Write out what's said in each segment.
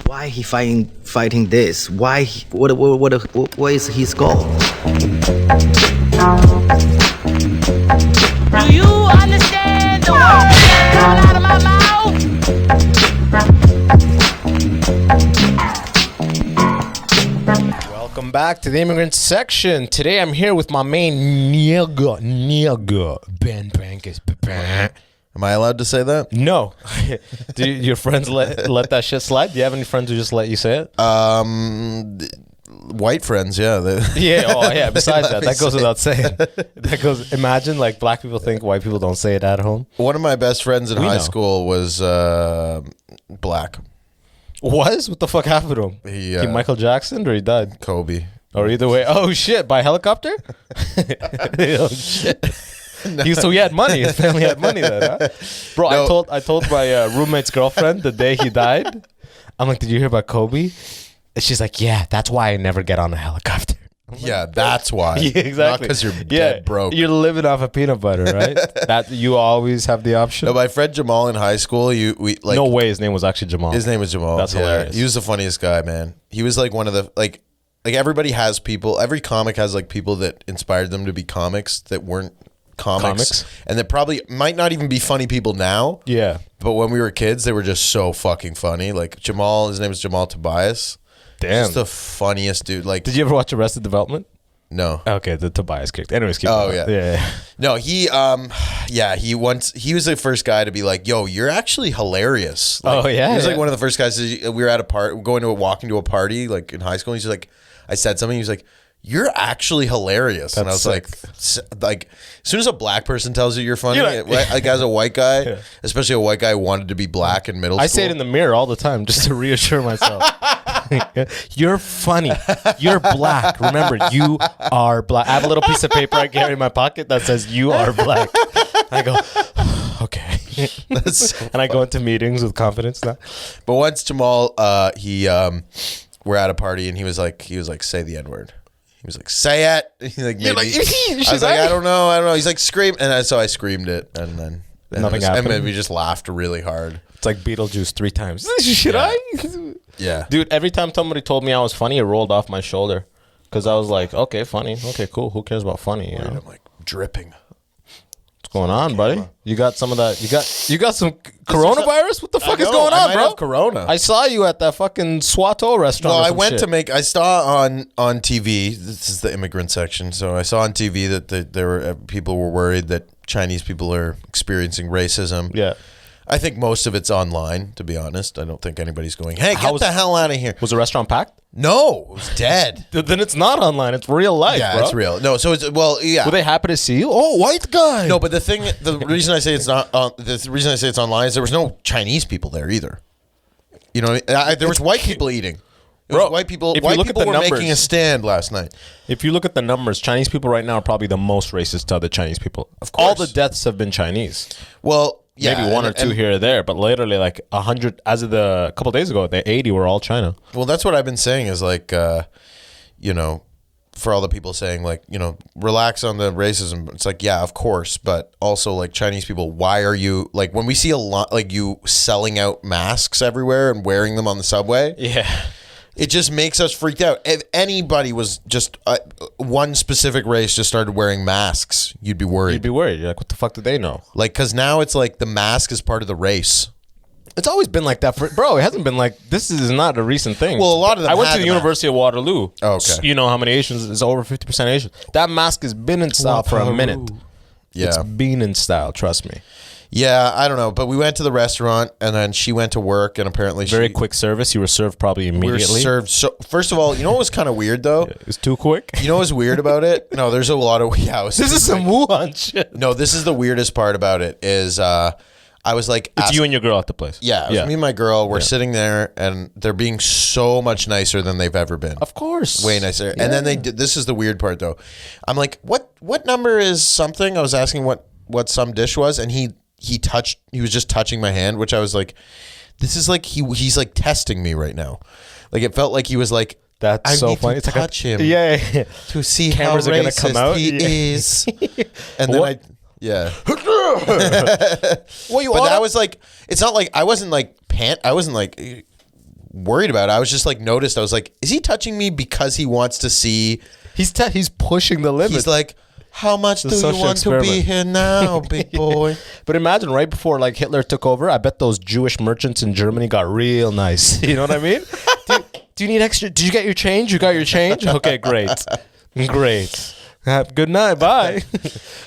Why he fighting this? Why? What is his goal? Do you understand the words that come out of my mouth? Welcome back to the Immigrant section. Today I'm here with my main nigga, Ben Bankas. Am I allowed to say that? No. Do your friends let that shit slide? Do you have any friends who just let you say it? White friends, yeah. Yeah, oh yeah, besides that goes without saying. Imagine like black people think white people don't say it at home. One of my best friends in high school was black. Was? What the fuck happened to him? He Michael Jackson or he died? Kobe. Or either way. Oh shit, by helicopter? Oh shit. No. So he had money. His family had money then, huh? Bro, no. I told my roommate's girlfriend the day he died. I'm like, did you hear about Kobe? And she's like, yeah, that's why I never get on a helicopter. Yeah, that's why. Yeah, exactly. Not because you're dead broke. You're living off of peanut butter, right? That you always have the option. No, my friend Jamal in high school, no way his name was actually Jamal. His name was Jamal. That's hilarious. He was the funniest guy, man. He was like one of the like everybody has people. Every comic has like people that inspired them to be comics that weren't comics, and that probably might not even be funny people now. Yeah, but when we were kids, they were just so fucking funny. Like Jamal, his name was Jamal Tobias. Damn, just the funniest dude. Like, did you ever watch Arrested Development? No. Okay, the Tobias character. Anyways, keep going. Yeah. No, he was the first guy to be like, "Yo, you're actually hilarious." Like, he was like one of the first guys. We were at walking to a party like in high school. And he's like, I said something. He was like, "You're actually hilarious." And I was sick. like, as soon as a black person tells you you're funny, like as a white guy, especially a white guy who wanted to be black in middle school. I say it in the mirror all the time just to reassure myself. You're funny. You're black. Remember, you are black. I have a little piece of paper I carry in my pocket that says you are black. I go, okay. And I go into meetings with confidence now. But once Jamal, we're at a party and he was like, say the N-word. He was like, say it. He's like, maybe. I was like, I don't know. He's like, scream. And so I screamed it. And then nothing happened. And we just laughed really hard. It's like Beetlejuice 3 times. Should I? Yeah. Dude, every time somebody told me I was funny, it rolled off my shoulder. Because I was like, okay, funny. Okay, cool. Who cares about funny? You know? I'm like dripping. What's going on, buddy? You got some of that. You got some coronavirus? What the fuck is going on, I bro? have corona. I saw you at that fucking Swato restaurant. No, I went to I saw on TV, this is the immigrant section. So I saw on TV that there were people were worried that Chinese people are experiencing racism. Yeah. I think most of it's online, to be honest. I don't think anybody's going, hey, get the hell out of here. Was the restaurant packed? No, it was dead. Then it's not online. It's real life, yeah, bro. it's real. No, so it's, well, yeah. Were they happy to see you? Oh, white guy. No, but the reason I say it's not, the reason I say it's online is there was no Chinese people there either. You know, there was white people eating. Bro, white people were making a stand last night. If you look at the numbers, Chinese people right now are probably the most racist to other Chinese people. Of course. All the deaths have been Chinese. Well, yeah, maybe one or two here or there, but literally like 100 as of a couple of days ago, the 80 were all China. Well, that's what I've been saying is like, you know, for all the people saying like, you know, relax on the racism. It's like, yeah, of course, but also like Chinese people, why are you like when we see a lot like you selling out masks everywhere and wearing them on the subway? Yeah. It just makes us freaked out. If anybody was just one specific race just started wearing masks, you'd be worried. You're like, what the fuck do they know? Like, because now it's like the mask is part of the race. It's always been like that, bro. It hasn't been like this is not a recent thing. Well, a lot of them. I went to the University of Waterloo. Oh, okay. You know how many Asians? It's over 50% Asian. That mask has been in style for a minute. Yeah, it's been in style. Trust me. Yeah, I don't know, but we went to the restaurant and then she went to work and apparently very quick service. You were served probably immediately. We were served. So first of all, you know what was kind of weird though? It was too quick. You know what was weird about it? No, there's a lot of this is some Wuhan shit. No, this is the weirdest part about it is I was like, it's you and your girl at the place. Yeah, it was me and my girl. We're sitting there and they're being so much nicer than they've ever been. Of course, way nicer. Yeah. And then they did. This is the weird part though. I'm like, what number is something? I was asking what some dish was, and he was just touching my hand, which I was like, this is like he's like testing me right now. Like it felt like he was like, that's I so need funny. to touch him, yeah, to see cameras how are gonna come racist out. he is. And then What you But order? that was like, it's not like, I wasn't like worried about it. I was just like noticed. I was like, is he touching me because he wants to see? He's pushing the limit. He's like, how much do you social want to be experiment. here now, big boy? But imagine right before like Hitler took over, I bet those Jewish merchants in Germany got real nice. You know what I mean? Do you need extra? Did you get your change? You got your change? Okay, great. Great. Good night. Bye.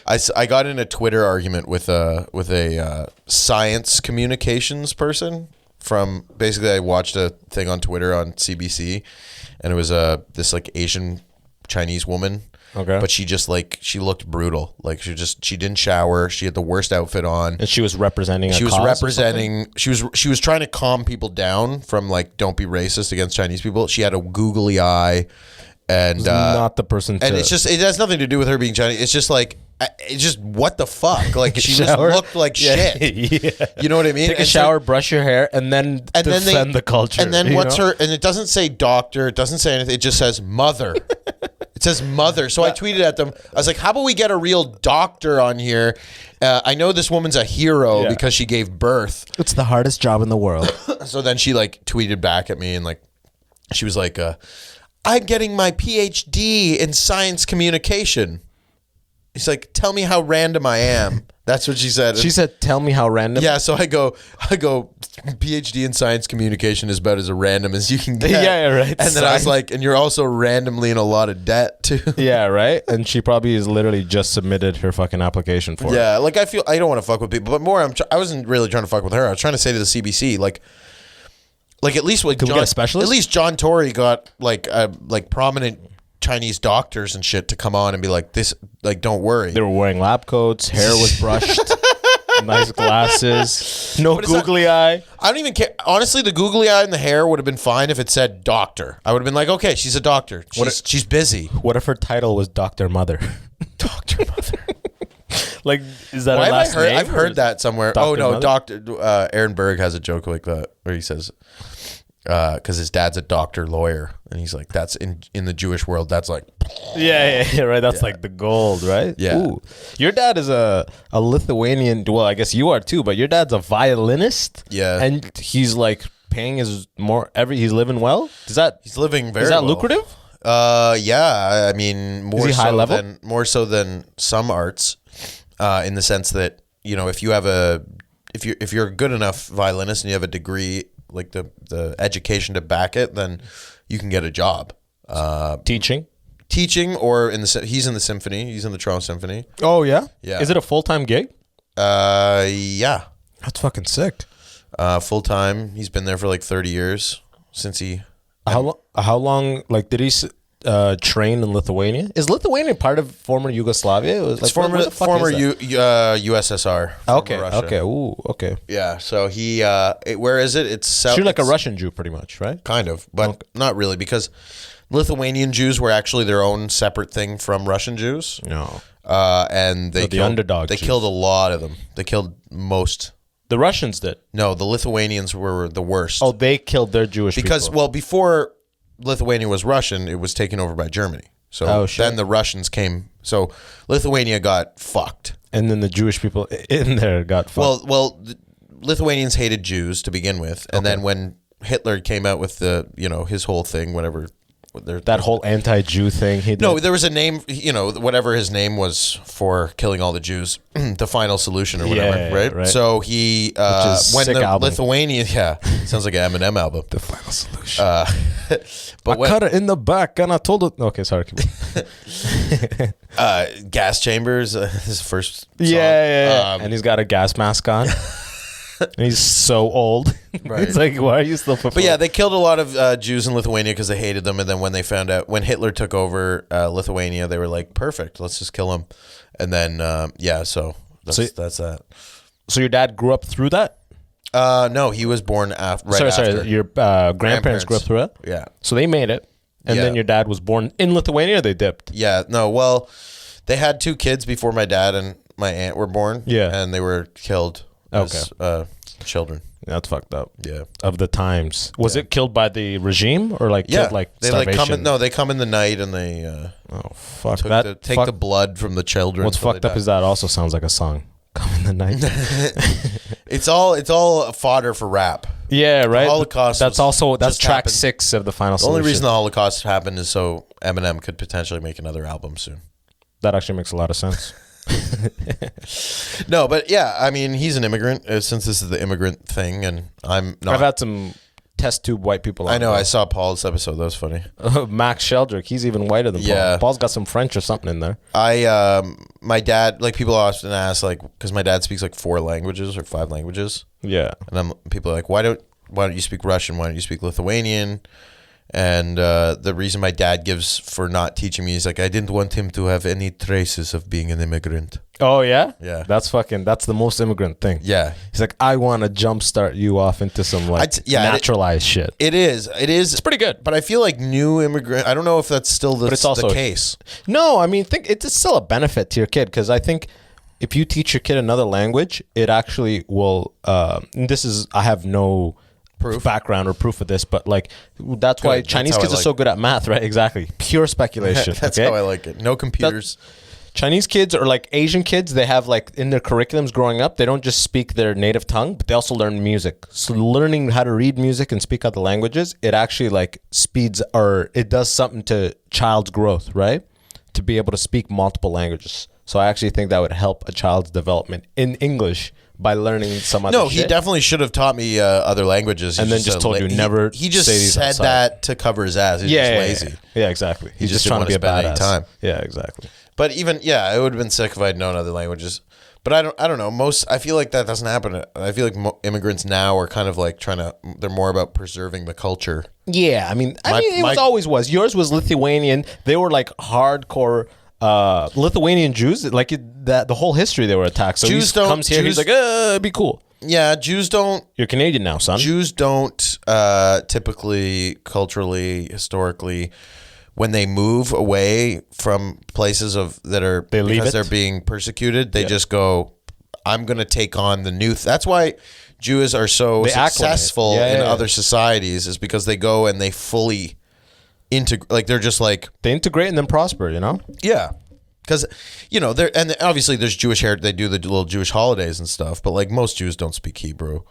I got in a Twitter argument with a science communications person from, basically I watched a thing on Twitter on CBC, and it was this like Asian Chinese woman. Okay. But she just like, she looked brutal. Like she didn't shower. She had the worst outfit on. And she was representing. She was trying to calm people down from like, don't be racist against Chinese people. She had a googly eye, and not the person. and it's just, it has nothing to do with her being Chinese. It's just like, it's just what the fuck. Like she just looked like shit. Yeah. You know what I mean? Take a shower, brush your hair, and then defend the culture. And then what's her? And it doesn't say doctor. It doesn't say anything. It just says mother. It says mother. So I tweeted at them. I was like, how about we get a real doctor on here? I know this woman's a hero because she gave birth. It's the hardest job in the world. So then she like tweeted back at me, and like, she was like, I'm getting my PhD in science communication. He's like, tell me how random I am. That's what she said. She said, tell me how random. Yeah, so I go, PhD in science communication is about as random as you can get. Yeah, right. And then I was like, and you're also randomly in a lot of debt too. Yeah, right. And she probably has literally just submitted her fucking application for it. Yeah, like I don't want to fuck with people, but more, I wasn't really trying to fuck with her. I was trying to say to the CBC, like at least like Can we get a specialist? At least John Tory got like prominent Chinese doctors and shit to come on and be like, this, like, don't worry. They were wearing lab coats, hair was brushed, nice glasses, no googly eye. I don't even care. Honestly, the googly eye and the hair would have been fine if it said doctor. I would have been like, okay, she's a doctor. She's busy. What if her title was Dr. Mother? Dr. Mother. Like, is that Why her have last name? I've heard that somewhere. Dr. Oh, no, Mother? Dr. Aaron Berg has a joke like that where he says, because his dad's a doctor lawyer, and he's like, that's in the Jewish world, that's like, Yeah, right. That's like the gold, right? Yeah. Ooh. Your dad is a Lithuanian. Well, I guess you are too, but your dad's a violinist. Yeah. And he's like paying he's living well? he's living very Is that well. lucrative? Yeah, I mean, he high level? more so than some arts, in the sense that, you know, if you're a good enough violinist and you have a degree, like the education to back it, then you can get a job. Teaching, or he's in the symphony. He's in the Toronto Symphony. Oh yeah? Yeah. Is it a full-time gig? Yeah. That's fucking sick. Full time. He's been there for like 30 years since he. How long? Like, did he train in Lithuania? Is Lithuania part of former Yugoslavia? It was like, It's former USSR. Okay. Russia. Okay. Ooh. Okay. Yeah. So he. Where is it? It's So you're like a Russian Jew, pretty much, right? Kind of, but not really, because Lithuanian Jews were actually their own separate thing from Russian Jews. No. And they the underdog They Jews. killed a lot of them. They killed most. The Russians did. No, the Lithuanians were the worst. Oh, they killed their Jewish because people. well, before Lithuania was Russian, it was taken over by Germany. So then the Russians came. So Lithuania got fucked. And then the Jewish people in there got fucked. Well, the Lithuanians hated Jews to begin with, and then when Hitler came out with his whole thing, whatever. That whole anti-Jew thing he did. No, there was a name, whatever his name was for killing all the Jews, the final solution or whatever, right? So he, when sick the album. Lithuanian, sounds like an Eminem album. The final solution. But I cut it in the back and I told it. Okay, sorry. Gas Chambers, his first song. Yeah. And he's got a gas mask on. And he's so old. Right. It's like, why are you still performing? But yeah, they killed a lot of Jews in Lithuania because they hated them. And then when they found out, when Hitler took over Lithuania, they were like, perfect, let's just kill him. And then, so that's that. So your dad grew up through that? No, he was born after. Sorry, your grandparents grew up through it? Yeah. So they made it. And then your dad was born in Lithuania, or they dipped? Yeah, no, well, they had 2 kids before my dad and my aunt were born. Yeah. And they were killed as children. That's fucked up. Yeah. Of the times. Was it killed by the regime or killed they starvation? they come in the night and they oh fuck take the blood from the children. What's fucked up is that also sounds like a song. come in the night. It's all fodder for rap. Yeah, right. The Holocaust. That's track happened. 6 of the Final The only Solution. reason the Holocaust happened is so Eminem could potentially make another album soon. That actually makes a lot of sense. No, but yeah, I mean, he's an immigrant since this is the immigrant thing, and I'm not. I've had some test tube white people. I know. I saw Paul's episode. That was funny. Max Sheldrick. He's even whiter than Paul. Yeah. Paul's got some French or something in there. My dad, like people often ask, like, because my dad speaks like 4 languages or 5 languages. Yeah. And people are like, why don't you speak Russian? Why don't you speak Lithuanian? And the reason my dad gives for not teaching me is like, I didn't want him to have any traces of being an immigrant. Oh, yeah? Yeah. That's the most immigrant thing. Yeah. He's like, I want to jumpstart you off into some naturalized shit. It is. It's pretty good. But I feel like new immigrant, I don't know if that's still the case. No, I mean, it's still a benefit to your kid because I think if you teach your kid another language, it actually will, I have no background or proof of this, but like that's why Chinese kids are so good at math, right? Exactly. Pure speculation. That's how I like it. No computers. Chinese kids or like Asian kids, they have like in their curriculums growing up, they don't just speak their native tongue, but they also learn music. So learning how to read music and speak other languages, it actually like speeds or it does something to child's growth, right? To be able to speak multiple languages. So I actually think that would help a child's development in English by learning some other shit. No, he definitely should have taught me other languages. And then just told you never He just say these said outside. that to cover his ass. He's just lazy. Yeah, exactly. He's just didn't trying to be a wanna spend any badass. time. Yeah, exactly. But even, yeah, it would have been sick if I'd known other languages. But I don't know. I feel like that doesn't happen. I feel like immigrants now are kind of like they're more about preserving the culture. Yeah, I mean, it always was. Yours was Lithuanian. They were like hardcore Lithuanian Jews. Like the whole history they were attacked. So Jews he comes here. He's like, it'd be cool. Yeah, Jews don't. You're Canadian now, son. Jews don't typically, culturally, historically, when they move away from places because they're being persecuted, they just go, I'm going to take on the new. That's why Jews are so successful in other societies, is because they go and they fully integrate. Like they're just like they integrate and then prosper. You know? Yeah. Because, and obviously there's Jewish heritage. They do the little Jewish holidays and stuff, but like most Jews don't speak Hebrew.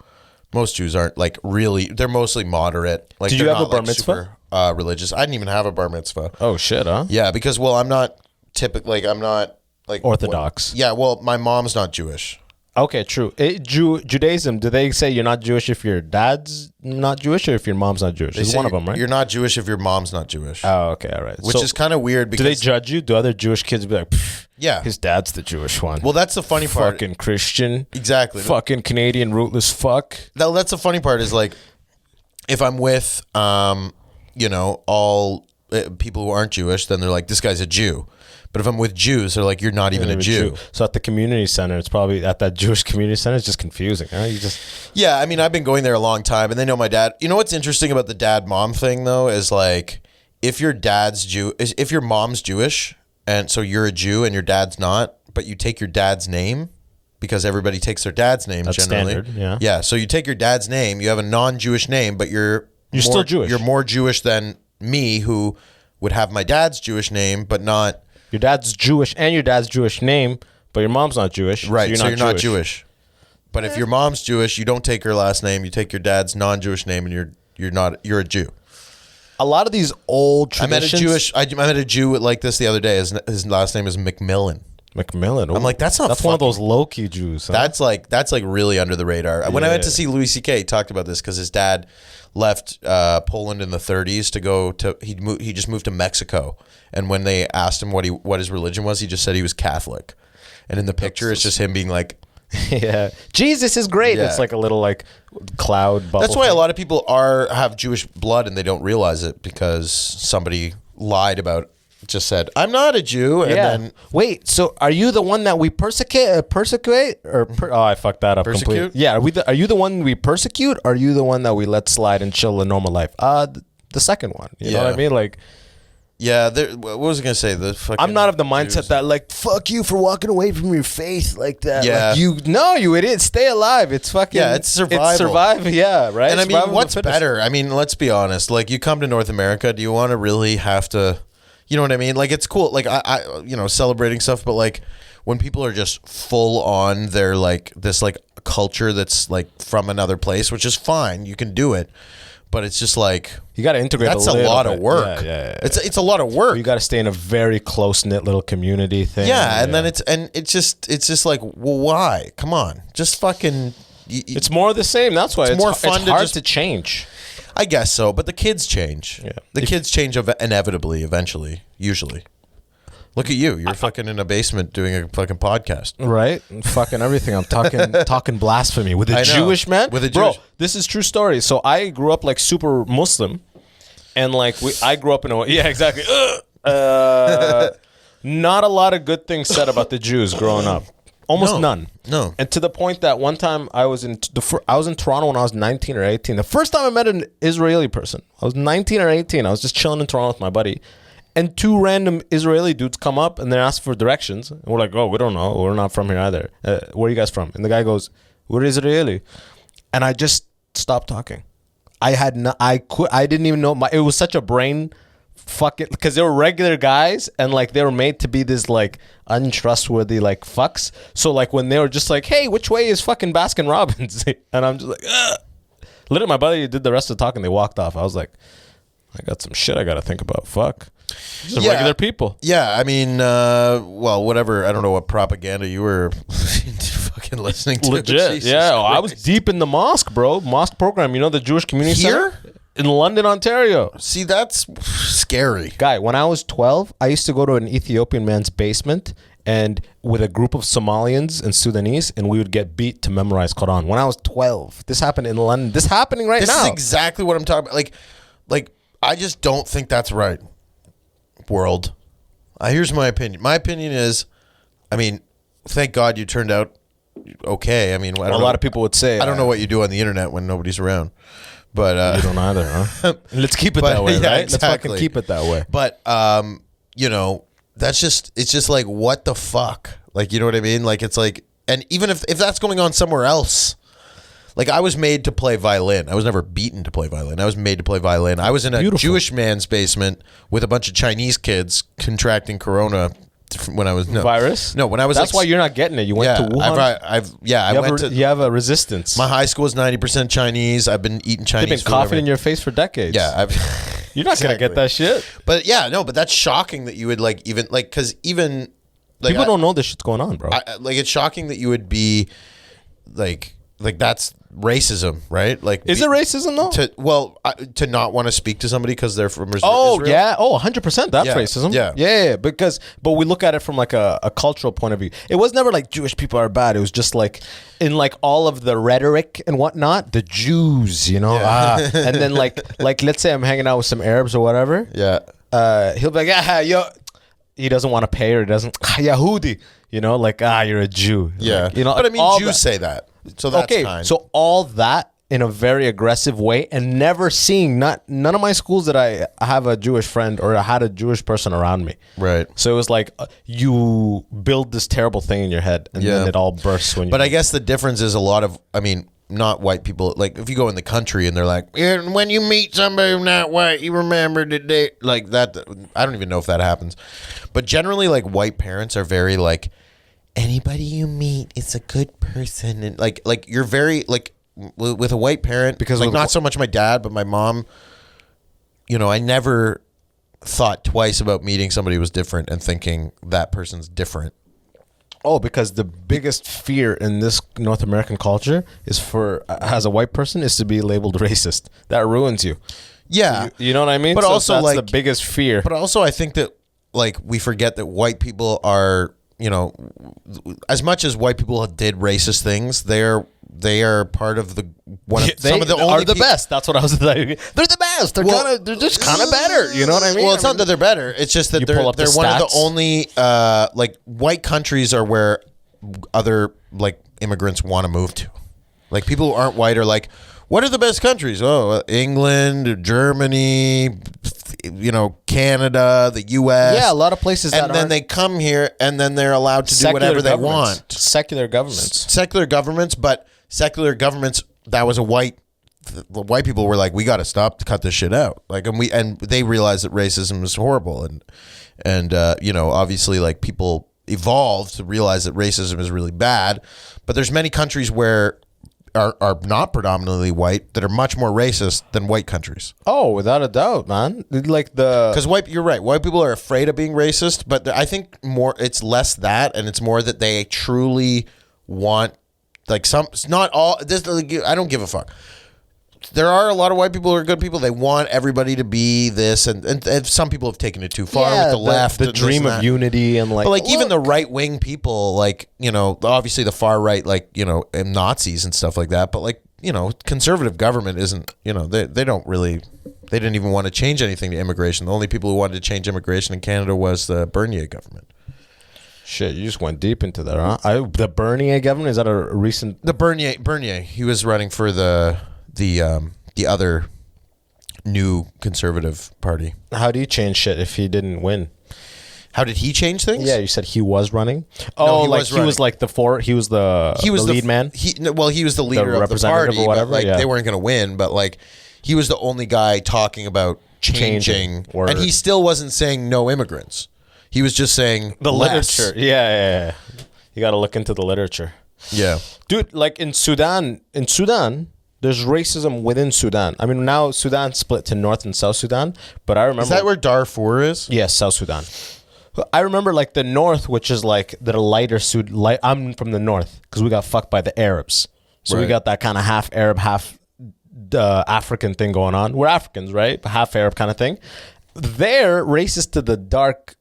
Most Jews aren't like really. They're mostly moderate. Like, did you have a bar mitzvah? Super, religious. I didn't even have a bar mitzvah. Oh shit, huh? Yeah, because I'm not I'm not like Orthodox. My mom's not Jewish. Okay, true. Judaism, do they say you're not Jewish if your dad's not Jewish or if your mom's not Jewish? It's one of them, right? You're not Jewish if your mom's not Jewish. Oh, okay, all right. Which is kind of weird because... Do they judge you? Do other Jewish kids be like, yeah, his dad's the Jewish one? Well, that's the funny part. Fucking Christian. Exactly. Fucking Canadian rootless fuck. That's the funny part is like, if I'm with, all people who aren't Jewish, then they're like, this guy's a Jew. But if I'm with Jews, they're like, you're not even a Jew. So at the community center, it's probably at that Jewish community center, it's just confusing. Huh? Yeah, I mean, I've been going there a long time, and they know my dad. You know what's interesting about the dad-mom thing, though, is like, if your mom's Jewish, and so you're a Jew and your dad's not, but you take your dad's name, because everybody takes their dad's name generally. Standard, yeah. Yeah, so you take your dad's name, you have a non-Jewish name, but you're still Jewish. You're more Jewish than me, who would have my dad's Jewish name, but not... Your dad's Jewish and your dad's Jewish name, but your mom's not Jewish. Right, so you're not Jewish. But if your mom's Jewish, you don't take her last name, you take your dad's non-Jewish name, and you're a Jew. A lot of these old traditions... I met a Jew like this the other day. His last name is McMillan. McMillan. I'm like, that's one of those low-key Jews. Huh? That's like really under the radar. When I went to see Louis C.K., he talked about this because his dad left Poland in the 30s to go to he just moved to Mexico, and when they asked him what his religion was, he just said he was Catholic. And in the picture, it's just him being like, yeah, Jesus is great. Yeah. It's like a little like cloud bubble. That's why a lot of people have Jewish blood and they don't realize it because somebody lied about. Just said, I'm not a Jew. And then wait, so are you the one that we persecute? I fucked that up completely. Yeah, are you the one we persecute? Or are you the one that we let slide and chill a normal life? The second one. You know what I mean? Like, yeah. What was I gonna say? I'm not of the mindset that like fuck you for walking away from your faith like that. Yeah, like, you idiot. Stay alive. It's fucking it's survival. It's survive. Yeah, right. And I mean, what's better? I mean, let's be honest. Like, you come to North America, do you want to really have to? You know what I mean? Like, it's cool. Like, I celebrating stuff, but like, when people are just full on their like this like culture that's like from another place, which is fine, you can do it, but it's just like you got to integrate. That's a lot of work. Yeah. It's a lot of work. You got to stay in a very close knit little community thing. Yeah, and then it's just like, well, why? Come on, just fucking. It's more of the same. That's why it's more fun. It's hard to change. I guess so, but the kids change. Yeah. The kids change inevitably, eventually, usually. Look at you. You're fucking in a basement doing a fucking podcast. Right? And fucking everything. I'm talking blasphemy with a Jewish man. With a Jewish. Bro, this is true story. So I grew up like super Muslim. And like I grew up in a... Yeah, exactly. Not a lot of good things said about the Jews growing up. Almost none. No. And to the point that one time I was in Toronto when I was 19 or 18. The first time I met an Israeli person, I was 19 or 18. I was just chilling in Toronto with my buddy. And two random Israeli dudes come up and they're asking for directions. And we're like, oh, we don't know. We're not from here either. Where are you guys from? And the guy goes, we're Israeli. And I just stopped talking. I didn't even know. It was such a brain fucking, because they were regular guys and like they were made to be this like untrustworthy like fucks. So like when they were just like, hey, which way is fucking Baskin Robbins? And I'm just like, ugh. Literally my buddy did the rest of the talking. They walked off. I was like, I got some shit I got to think about. Fuck. Just regular people. Yeah, I mean, well, whatever. I don't know what propaganda you were fucking listening to. Legit. Jesus yeah, Christ. I was deep in the mosque, bro. Mosque program. You know the Jewish community Here? center? In London, Ontario. See, that's scary. Guy, when I was 12, I used to go to an Ethiopian man's basement and with a group of Somalians and Sudanese, and we would get beat to memorize Quran. When I was 12, this happened in London. This is happening right now. This is exactly what I'm talking about. Like, I just don't think that's right. World. Here's my opinion. My opinion is, I mean, thank God you turned out okay. I mean, a lot of people would say, I don't know what you do on the internet when nobody's around, but you don't either, huh? Let's keep it that way, yeah, right? Exactly. Let's fucking keep it that way. But you know, it's just like, what the fuck? Like, you know what I mean? Like, it's like, and even if that's going on somewhere else. Like, I was made to play violin. I was never beaten to play violin. I was made to play violin. I was in a Jewish man's basement with a bunch of Chinese kids contracting corona when I was virus. No, when I was. That's why you're not getting it. You went to Wuhan. You have a resistance. My high school is 90% Chinese. I've been eating Chinese. They've been coughing in your face for decades. Yeah, you're not gonna get that shit. But yeah, no. But that's shocking that you would like even like because even like people don't know this shit's going on, bro. Like it's shocking that you would be like that's racism, right? Like, is it racism though? To not want to speak to somebody because they're from Israel. Oh yeah, 100%. That's racism. Yeah. But we look at it from like a cultural point of view. It was never like Jewish people are bad. It was just like in like all of the rhetoric and whatnot, the Jews, you know. And then like let's say I'm hanging out with some Arabs or whatever. Yeah. He'll be like, yo. He doesn't want to pay or he doesn't. Yahudi, you know, like you're a Jew. Yeah. Like, you know, but I mean, Jews say that. So that's okay. So all that in a very aggressive way, and never seeing none of my schools that I have a Jewish friend or I had a Jewish person around me. Right. So it was like you build this terrible thing in your head, and then it all bursts when you. But I guess the difference is a lot of. I mean, not white people. Like if you go in the country and they're like, yeah, when you meet somebody who's not white, you remember the day like that. I don't even know if that happens, but generally, like white parents are very like. Anybody you meet is a good person, and like you're very like with a white parent because like not so much my dad but my mom. You know, I never thought twice about meeting somebody who was different and thinking that person's different. Oh, because the biggest fear in this North American culture is for as a white person is to be labeled racist. That ruins you. Yeah, you know what I mean. But so also that's like the biggest fear. But also, I think that like we forget that white people are. You know, as much as white people did racist things, they are part of the some of the only best. That's what I was like. They're the best. They're just kind of better. You know what I mean? Well, it's not that they're better. It's just that they're one of the only like white countries are where other like immigrants want to move to. Like people who aren't white are like, what are the best countries? Oh, England, Germany, you know, Canada, the U.S. Yeah, a lot of places. And then they come here, and then they're allowed to do whatever they want. Secular governments. But secular governments. That was a white. The white people were like, we got to cut this shit out. Like, and they realized that racism is horrible, and you know, obviously, like people evolve to realize that racism is really bad. But there's many countries where are not predominantly white that are much more racist than white countries. Oh, without a doubt, man. Because you're right. White people are afraid of being racist, but I think it's less that, and it's more that they truly want, like, it's not all. I don't give a fuck. There are a lot of white people who are good people. They want everybody to be this, and some people have taken it too far with the left. The dream of unity and but even the right wing people, like, obviously the far right, like, and Nazis and stuff like that. But conservative government isn't, they don't really, they didn't even want to change anything to immigration. The only people who wanted to change immigration in Canada was the Bernier government. Shit, you just went deep into that, huh? The Bernier government, is that a recent? The Bernier, he was running for the other new conservative party. How do you change shit if he didn't win? How did he change things? Yeah, you said he was running. No, he was the lead man. He was the leader of the party, or whatever. But they weren't going to win. But he was the only guy talking about changing. And he still wasn't saying no immigrants. He was just saying the less. literature. Yeah. You got to look into the literature. Yeah, dude. Like in Sudan, there's racism within Sudan. I mean, now Sudan split to North and South Sudan, but I remember... Is that where Darfur is? Yes, South Sudan. I remember the North, which is the lighter Sudan. I'm from the North because we got fucked by the Arabs. So we got that kind of half Arab, half African thing going on. We're Africans, right? Half Arab kind of thing. They're racist to the dark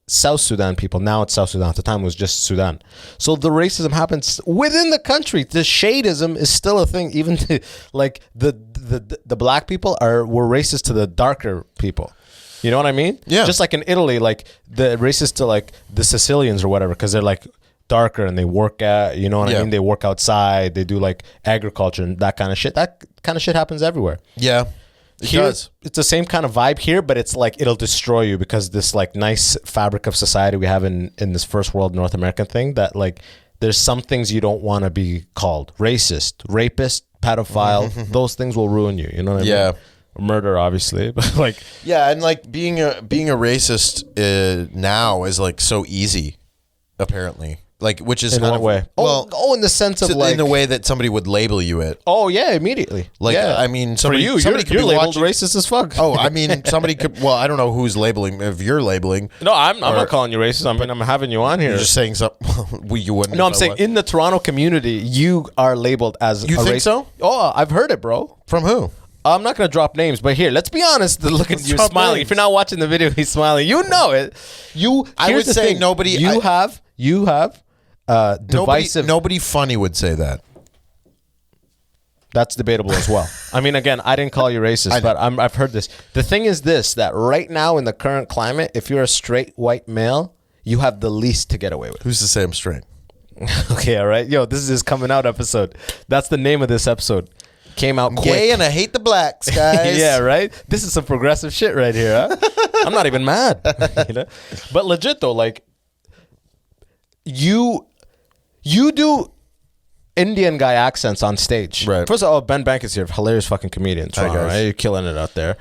South Sudan people. Now it's South Sudan. At the time it was just Sudan. So the racism happens within the country. The shadeism is still a thing. Even to, the black people were racist to the darker people. You know what I mean? Yeah. Just like in Italy, the racist to the Sicilians or whatever, because they're darker and they work I mean? They work outside. They do agriculture and that kind of shit. That kind of shit happens everywhere. Yeah. It does. It's the same kind of vibe here, but it's it'll destroy you because this nice fabric of society we have in this first world North American thing that there's some things you don't want to be called. Racist, rapist, pedophile. Those things will ruin you. You know what I mean? Yeah. Murder, obviously, but yeah, and being a racist now is so easy, apparently. Which is in kind what of way? Well, in the sense of in the way that somebody would label you it. Oh yeah, immediately. I mean, somebody, for you, somebody you're could be labeled watching, racist as fuck. Oh, I mean, somebody could. Well, I don't know who's labeling. If you're labeling, no, I'm not calling you racist. I'm having you on here. You're just saying something. You wouldn't. No, I'm saying in the Toronto community, you are labeled as. You think so? Oh, I've heard it, bro. From who? I'm not going to drop names, but here, let's be honest. Look at you smiling. Names. If you're not watching the video, he's smiling. You know it. I would say thing. nobody. You have divisive. Nobody funny would say that. That's debatable as well. I mean, again, I didn't call you racist, but I've heard this. The thing is this, that right now in the current climate, if you're a straight white male, you have the least to get away with. Who's to say I'm straight? Okay, all right. Yo, this is his coming out episode. That's the name of this episode. Came out quick. Gay and I hate the blacks, guys. Yeah, right? This is some progressive shit right here, huh? I'm not even mad. But legit though, you do Indian guy accents on stage. Right. First of all, Ben Bankas here, hilarious fucking comedian. Toronto, right? You're killing it out there.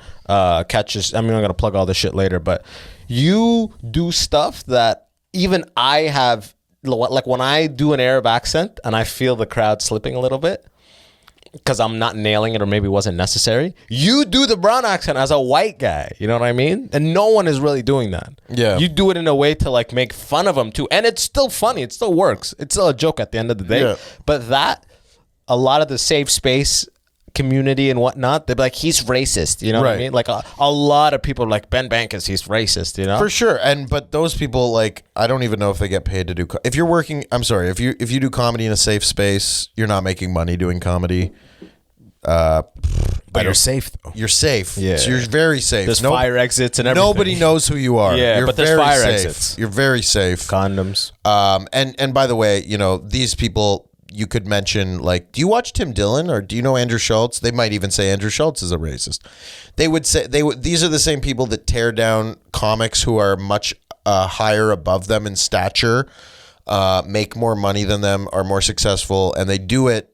Catches. I mean, I'm gonna plug all this shit later, but you do stuff that even I have. When I do an Arab accent and I feel the crowd slipping a little bit because I'm not nailing it or maybe it wasn't necessary. You do the brown accent as a white guy. You know what I mean? And no one is really doing that. Yeah. You do it in a way to make fun of them too. And it's still funny. It still works. It's still a joke at the end of the day. Yeah. But a lot of the safe space community and whatnot, they're like, he's racist. You know what I mean? A lot of people are like, Ben Bankas, he's racist, you know? For sure. But those people, I don't even know if they get paid to do, if you're working, I'm sorry, if you do comedy in a safe space, you're not making money doing comedy. But you're safe though. You're safe. Yeah. So you're very safe. There's fire exits and everything. Nobody knows who you are. Yeah, you're but there's very fire safe. exits. You're very safe. Condoms. And by the way, these people, you could mention, do you watch Tim Dillon or do you know Andrew Schultz? They might even say Andrew Schultz is a racist. They would say these are the same people that tear down comics who are much higher above them in stature, make more money than them, are more successful, and they do it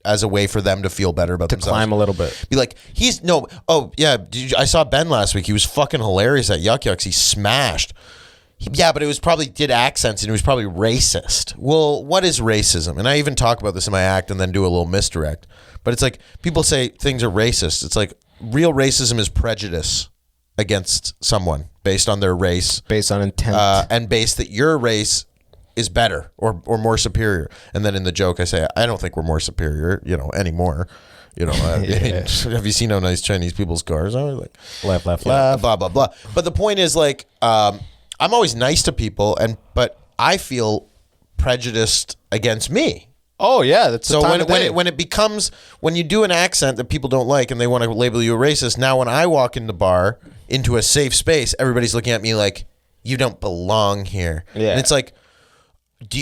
as a way for them to feel better about themselves. Climb a little bit. Be like, I saw Ben last week. He was fucking hilarious at Yuck Yucks. He smashed. Yeah, but it was probably did accents and it was probably racist. Well, what is racism? And I even talk about this in my act and then do a little misdirect. But it's like people say things are racist. It's like real racism is prejudice against someone based on their race, based on intent, and based that your race is better or more superior. And then in the joke, I say, I don't think we're more superior, anymore. Have you seen how nice Chinese people's cars are? Like laugh, blah blah blah. But the point is, like, I'm always nice to people, but I feel prejudiced against me. Oh yeah, that's so when you do an accent that people don't like and they want to label you a racist. Now when I walk in the bar into a safe space, everybody's looking at me like you don't belong here. Yeah, and it's like.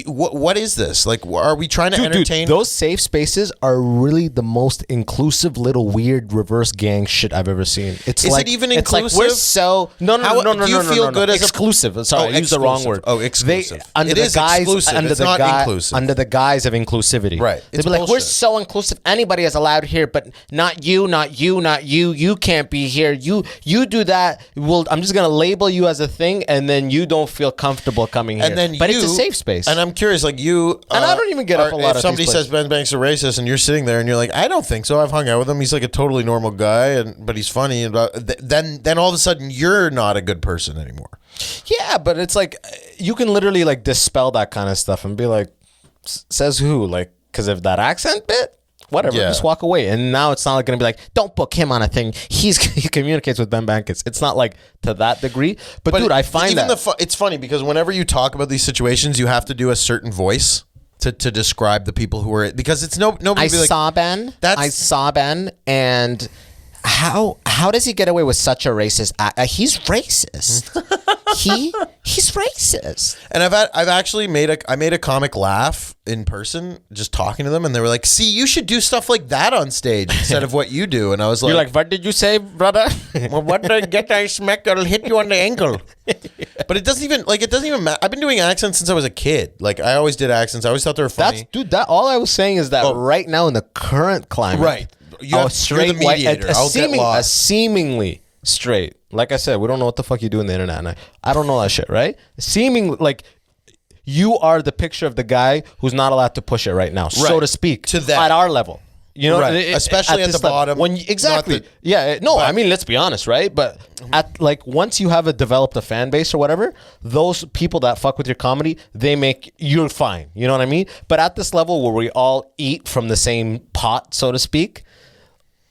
What is this? Like, are we trying to entertain? Those safe spaces are really the most inclusive little weird reverse gang shit I've ever seen. Is it even inclusive? It's like we're so no. Do you feel good as exclusive? Sorry, I used the wrong word. Oh, exclusive. It is exclusive. It's not inclusive. Under the guise of inclusivity, right? They'd be like, we're so inclusive. Anybody is allowed here, but not you, not you, not you. You can't be here. You do that. Well, I'm just gonna label you as a thing, and then you don't feel comfortable coming here. But it's a safe space. And I'm curious, like you, and I don't even get up a lot. If somebody says Ben Banks are racist, and you're sitting there, and you're like, I don't think so. I've hung out with him. He's like a totally normal guy, but he's funny. And then all of a sudden, you're not a good person anymore. Yeah, but it's like you can literally like dispel that kind of stuff and be like, says who? Like, because of that accent bit. Whatever, just walk away. And now it's not like going to be like, don't book him on a thing. He communicates with Ben Bankas. It's not like to that degree. But dude, I find it's funny because whenever you talk about these situations, you have to do a certain voice to describe the people who are, because it's nobody. I saw Ben, and how does he get away with such a racist act? He's racist. He's racist. And I've actually made a comic laugh in person just talking to them, and they were like, see, you should do stuff like that on stage instead of what you do. And I was like, you're like, what did you say, brother? Well, what did I get? I smack, I'll hit you on the ankle. But it doesn't even matter. I've been doing accents since I was a kid. Like, I always did accents. I always thought they were funny. All I was saying is that right now in the current climate, right, you're the mediator. I'll get lost. Seemingly straight. Like I said, we don't know what the fuck you do on the internet, and I don't know that shit, right? Seeming like you are the picture of the guy who's not allowed to push it right now, so to speak, to that at our level. You know, especially at the bottom. Exactly. I mean, let's be honest, right? But at like once you have developed a fan base or whatever, those people that fuck with your comedy, they make you're fine. You know what I mean? But at this level where we all eat from the same pot, so to speak,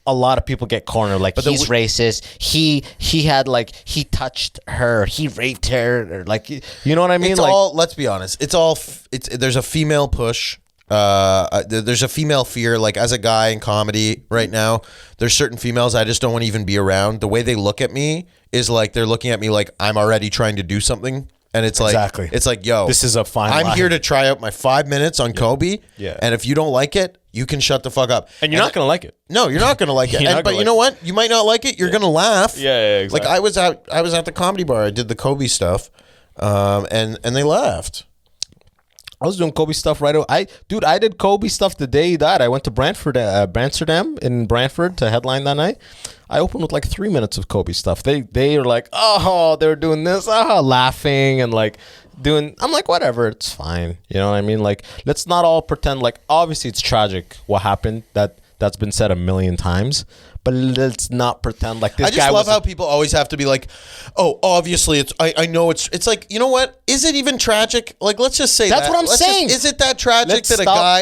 a lot of people get cornered. Like, he's racist. He had like he touched her. He raped her. Or like, you know what I mean? It's like, all. Let's be honest. There's a female push. There's a female fear. Like, as a guy in comedy right now, there's certain females I just don't want to even be around. The way they look at me is like they're looking at me like I'm already trying to do something. And it's like, it's like, yo, this is a fine I'm line. here to try out my 5 minutes on Kobe. Yeah. And if you don't like it, you can shut the fuck up. And you're not going to like it. No, you're not going to like it. But you know what? You might not like it. You're going to laugh. Yeah, exactly. Like, I was at the comedy bar. I did the Kobe stuff. And they laughed. I was doing Kobe stuff right away. I did Kobe stuff the day he died. I went to Amsterdam in Brantford to headline that night. I opened with like 3 minutes of Kobe stuff. They were like, oh, they were doing this, laughing and like doing. I'm like, whatever, it's fine. You know what I mean? Like, let's not all pretend like obviously it's tragic what happened. That's been said a million times. But let's not pretend like this guy. I just love how people always have to be like, oh, obviously it's. I know it's like, you know what? Is it even tragic? Like, let's just say that's what I'm saying. Is it that tragic that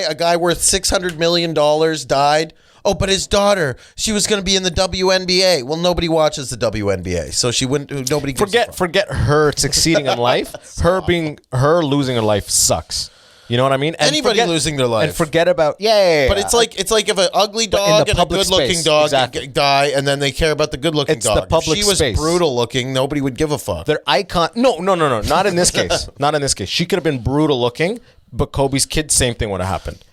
a guy worth $600 million died? Oh, but his daughter, she was going to be in the WNBA. Well, nobody watches the WNBA, so she wouldn't. Nobody forget her succeeding in life. Her losing her life sucks. You know what I mean? And anybody losing their life. And forget about But it's like if an ugly dog and a good-looking dog die, and then they care about the good-looking dog. The public if she was brutal looking, nobody would give a fuck. Their icon. No. Not in this case. Not in this case. She could have been brutal looking, but Kobe's kid, same thing would have happened.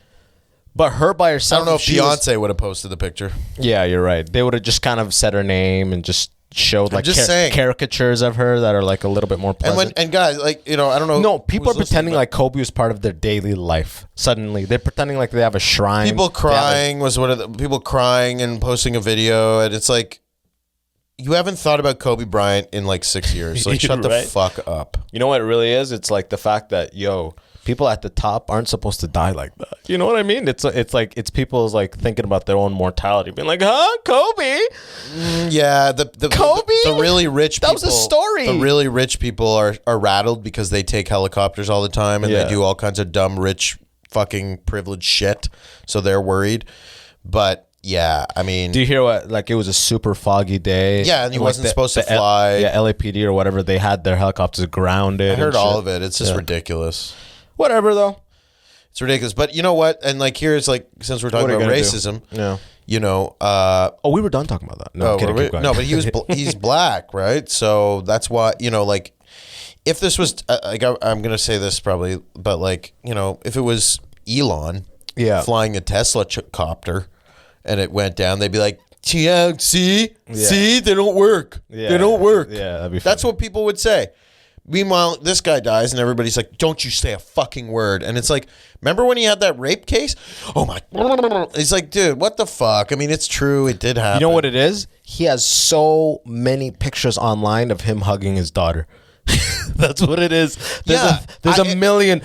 But her by herself. I don't know if Beyonce would have posted the picture. Yeah, you're right. They would have just kind of said her name and just showed like caricatures of her that are like a little bit more pleasant. And guys, like, you know, I don't know. No, people are pretending like Kobe was part of their daily life. Suddenly, they're pretending like they have a shrine. People crying was one of the people crying and posting a video, and it's like, you haven't thought about Kobe Bryant in like 6 years. Like, shut the fuck up. You know what it really is? It's like the fact that, people at the top aren't supposed to die like that. You know what I mean? It's like it's people's like thinking about their own mortality, being like, "Huh, Kobe? Yeah, Kobe? The really rich people. That was a story. The really rich people are rattled because they take helicopters all the time and they do all kinds of dumb, rich, fucking privileged shit. So they're worried. But yeah, I mean, do you hear what? Like, it was a super foggy day. Yeah, and he wasn't supposed to fly. LAPD or whatever. They had their helicopters grounded. I heard all of it. It's just ridiculous. Whatever, though. It's ridiculous. But you know what? And like, here's like, since we're talking about racism, we were done talking about that. No, no, but he's black, right? So that's why, like, if this was, like, I'm going to say this probably, but like, if it was Elon flying a Tesla copter and it went down, they'd be like, yeah, see, they don't work. Yeah. They don't work. Yeah, that'd be funny. That's what people would say. Meanwhile, this guy dies, and everybody's like, "Don't you say a fucking word!" And it's like, remember when he had that rape case? Oh my! He's like, dude, what the fuck? I mean, it's true, it did happen. You know what it is? He has so many pictures online of him hugging his daughter. That's what it is. There's a million,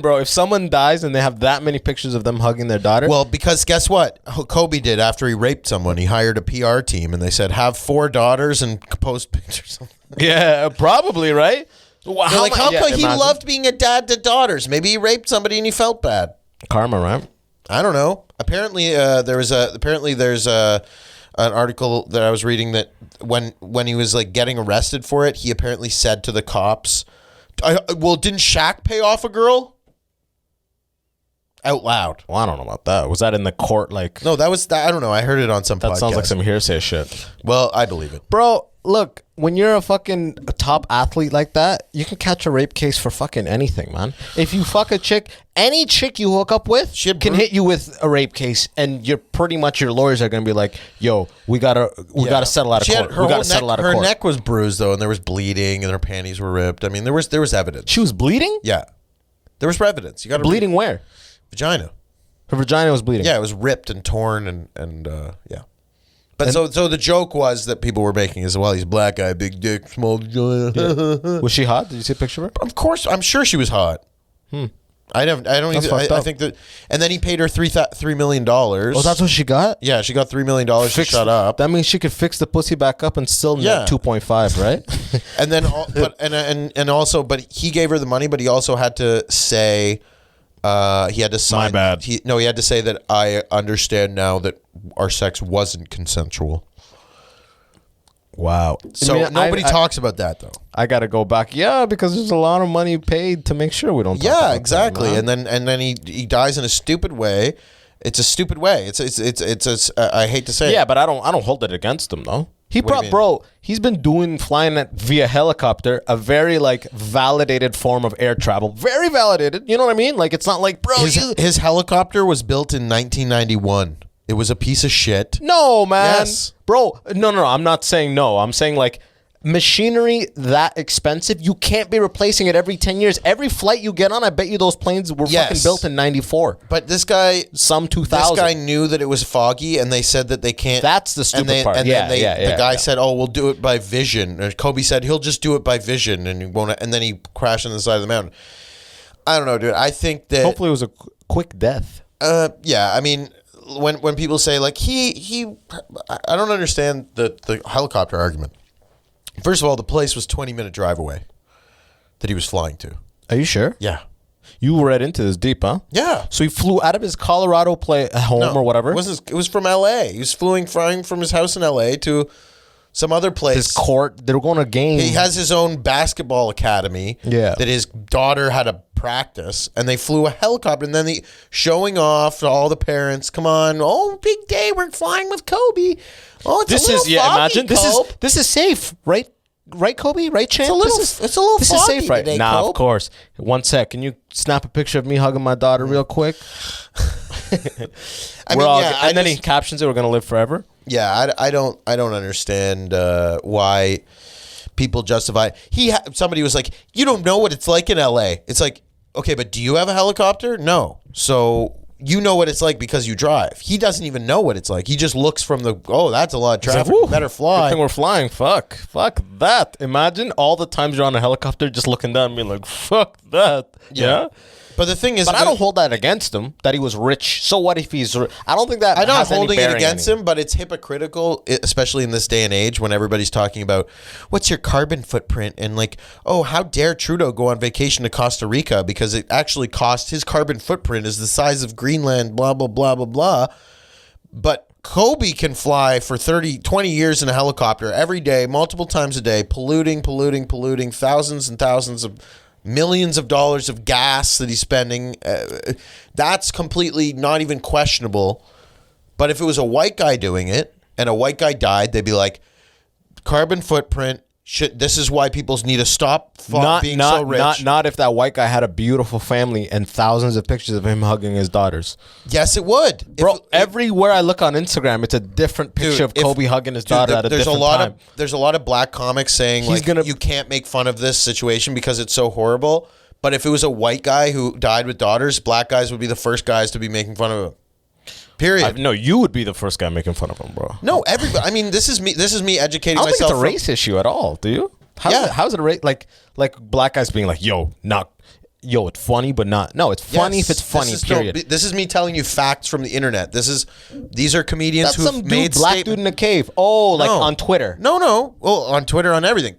bro. If someone dies and they have that many pictures of them hugging their daughter, well, because guess what? Kobe did after he raped someone. He hired a PR team, and they said, "Have 4 daughters and post pictures." Yeah, probably, right? How come he loved being a dad to daughters? Maybe he raped somebody and he felt bad. Karma, right? I don't know. Apparently, there's an article that I was reading that when he was like getting arrested for it, he apparently said to the cops, didn't Shaq pay off a girl?" Out loud. Well, I don't know about that. Was that in the court? Like, no, that was. I don't know. I heard it on some. That podcast. Sounds like some hearsay shit. Well, I believe it, bro. Look, when you're a fucking top athlete like that, you can catch a rape case for fucking anything, man. If you fuck a chick, any chick you hook up with can hit you with a rape case, and you're pretty much, your lawyers are gonna be like, "Yo, we gotta settle out of court. We gotta settle out of court." Her neck was bruised though, and there was bleeding, and her panties were ripped. I mean, there was evidence. She was bleeding. Yeah, there was evidence. You got bleeding where? Vagina. Her vagina was bleeding. Yeah, it was ripped and torn, and yeah. But so the joke was that people were making is, well, he's a black guy, big dick, small vagina. Yeah. Was she hot? Did you see a picture of her? Of course, I'm sure she was hot. I don't even. I think that, and then he paid her $3 million. Oh, that's what she got? Yeah, she got $3 million to shut up. That means she could fix the pussy back up and still net 2.5, right? And then but he gave her the money, but he also had to say. He had to sign. My bad. He had to say that I understand now that our sex wasn't consensual. Wow. So nobody talks about that though. I got to go back. Yeah, because there's a lot of money paid to make sure we don't. Talk about exactly. That, and then he dies in a stupid way. It's a stupid way. It's I hate to say. Yeah, but I don't hold it against him though. He's been flying via helicopter, a very like validated form of air travel. Very validated. You know what I mean? Like, it's not like, bro, his helicopter was built in 1991. It was a piece of shit. No, man. Yes. Bro, no. I'm not saying no. I'm saying like machinery that expensive, you can't be replacing it every 10 years. Every flight you get on, I bet you those planes were fucking built in 94. But this guy, some 2000. This guy knew that it was foggy, and they said that they can't. That's the stupid part. And the guy said, "Oh, we'll do it by vision." Or Kobe said he'll just do it by vision, and he won't. And then he crashed on the side of the mountain. I don't know, dude. I think that hopefully it was a quick death. Yeah. I mean, when people say like he, I don't understand the helicopter argument. First of all, the place was 20-minute drive away that he was flying to. Are you sure? Yeah. You read into this deep, huh? Yeah. So he flew out of his Colorado home or whatever? It was from L.A. He was flying from his house in L.A. to some other place. His court. They were going to game. He has his own basketball academy that his daughter had a practice, and they flew a helicopter, and then showing off to all the parents, come on, oh, big day, we're flying with Kobe. Oh, it's a little foggy, imagine Kobe. this is safe, right? Right, Kobe? Right, Champ? It's a little this foggy is safe, right? today, Nah, Kobe. of course. One sec. Can you snap a picture of me hugging my daughter real quick? Then he captions it, "We're gonna live forever." Yeah, I don't understand why people justify. Somebody was like, "You don't know what it's like in LA." It's like, okay, but do you have a helicopter? No. So you know what it's like because you drive. He doesn't even know what it's like. He just looks from that's a lot of traffic. Like, we better fly. Good thing we're flying. Fuck that. Imagine all the times you're on a helicopter just looking down and being like, fuck that. Yeah. But the thing is, but I don't hold that against him that he was rich. So what if he's? I don't think that. I'm not has holding any it against him, but it's hypocritical, especially in this day and age when everybody's talking about what's your carbon footprint and like, oh, how dare Trudeau go on vacation to Costa Rica because it actually cost his carbon footprint is the size of Greenland, blah blah blah blah blah. But Kobe can fly for 20 years in a helicopter every day, multiple times a day, polluting, thousands and thousands of millions of dollars of gas that he's spending. That's completely not even questionable. But if it was a white guy doing it and a white guy died, they'd be like, carbon footprint. This is why people need to stop being so rich. Not if that white guy had a beautiful family and thousands of pictures of him hugging his daughters. Yes, it would. Bro, everywhere I look on Instagram, it's a different picture of Kobe hugging his daughter at a different time. There's a lot of black comics saying you can't make fun of this situation because it's so horrible. But if it was a white guy who died with daughters, black guys would be the first guys to be making fun of him. Period. No, you would be the first guy making fun of him, bro. No, everybody. I mean, this is me educating myself. I don't myself. think it's a race issue at all. Do you? How's it a race? Like black guys being like, it's funny, but not. No, it's funny if it's funny. Period. This is me telling you facts from the internet. These are comedians who made black dude in a cave. Oh, like on Twitter. No. Well, on Twitter, on everything.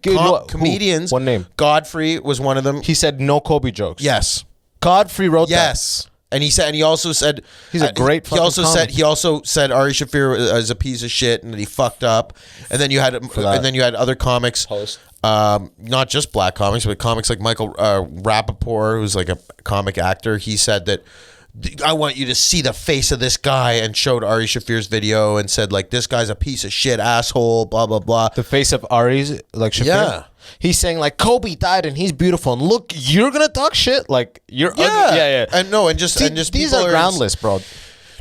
Comedians. What name? Godfrey was one of them. He said no Kobe jokes. Yes. Godfrey wrote that. Yes. And he also said he's a great. He also said Ari Shaffir is a piece of shit and that he fucked up. And then you had other comics, not just black comics, but comics like Michael Rappaport, who's like a comic actor. He said that I want you to see the face of this guy and showed Ari Shaffir's video and said like this guy's a piece of shit asshole, blah blah blah. The face of Ari's like Shaffir. Yeah. He's saying like Kobe died and he's beautiful and look, you're gonna talk shit like you're ugly. Yeah. And just these are groundless, bro.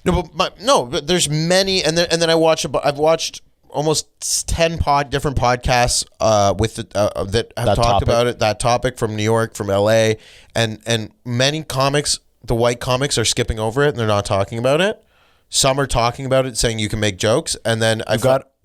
But there's many and then I've watched almost 10 different podcasts that have talked about that topic from New York, from LA, and many comics, the white comics are skipping over it and they're not talking about it. Some are talking about it, saying you can make jokes, and then I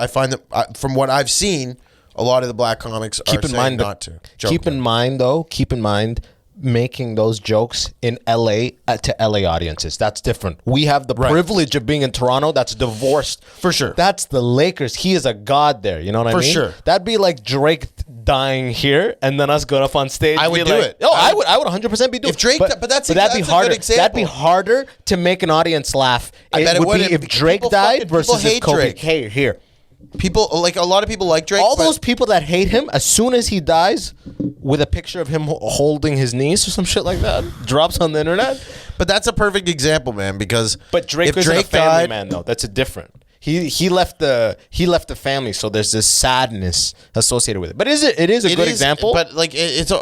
find that from what I've seen, a lot of the black comics are saying not to. Keep in mind, making those jokes in LA to LA audiences. That's different. We have the privilege of being in Toronto. That's divorced. For sure. That's the Lakers. He is a god there. You know what I mean? For sure. That'd be like Drake dying here and then us going up on stage. I would do it. Oh, I would 100% be doing it. If Drake, but that's a good example. That'd be harder to make an audience laugh. I bet it would be if Drake died versus if Kobe. Hey, here. People like a lot of people like Drake. All those people that hate him, as soon as he dies, with a picture of him holding his niece or some shit like that, drops on the internet. But that's a perfect example, man. Because Drake isn't a family man, though. That's a different. He left the family, so there's this sadness associated with it. But it is a good example. But like it's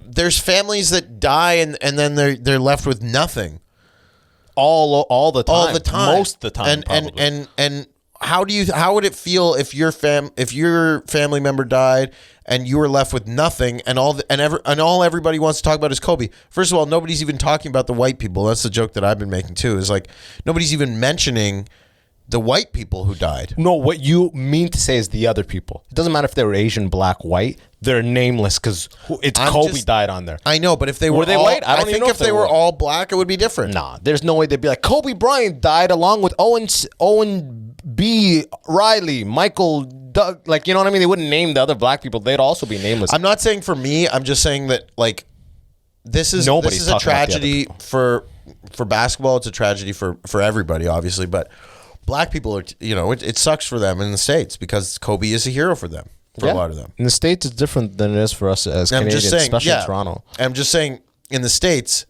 there's families that die and then they're left with nothing. All the time. All the time. Most of the time. And how would it feel if your family member died and you were left with nothing and all everybody wants to talk about is Kobe? First of all, nobody's even talking about the white people. That's the joke that I've been making too. Is like nobody's even mentioning the white people who died. No, what you mean to say is the other people. It doesn't matter if they were Asian, black, white. They're nameless because Kobe died on there. I know, but if they were all, white? I think if they were all black, it would be different. Nah, there's no way they'd be like Kobe Bryant died along with Owen B. Riley, Michael Doug. Like, you know what I mean? They wouldn't name the other black people. They'd also be nameless. I'm not saying for me. I'm just saying that like this is a tragedy for basketball. It's a tragedy for everybody, obviously, but. Black people are, it sucks for them in the States because Kobe is a hero for them, for a lot of them. In the States, it's different than it is for us as Canadians, especially in Toronto. I'm just saying, in the States,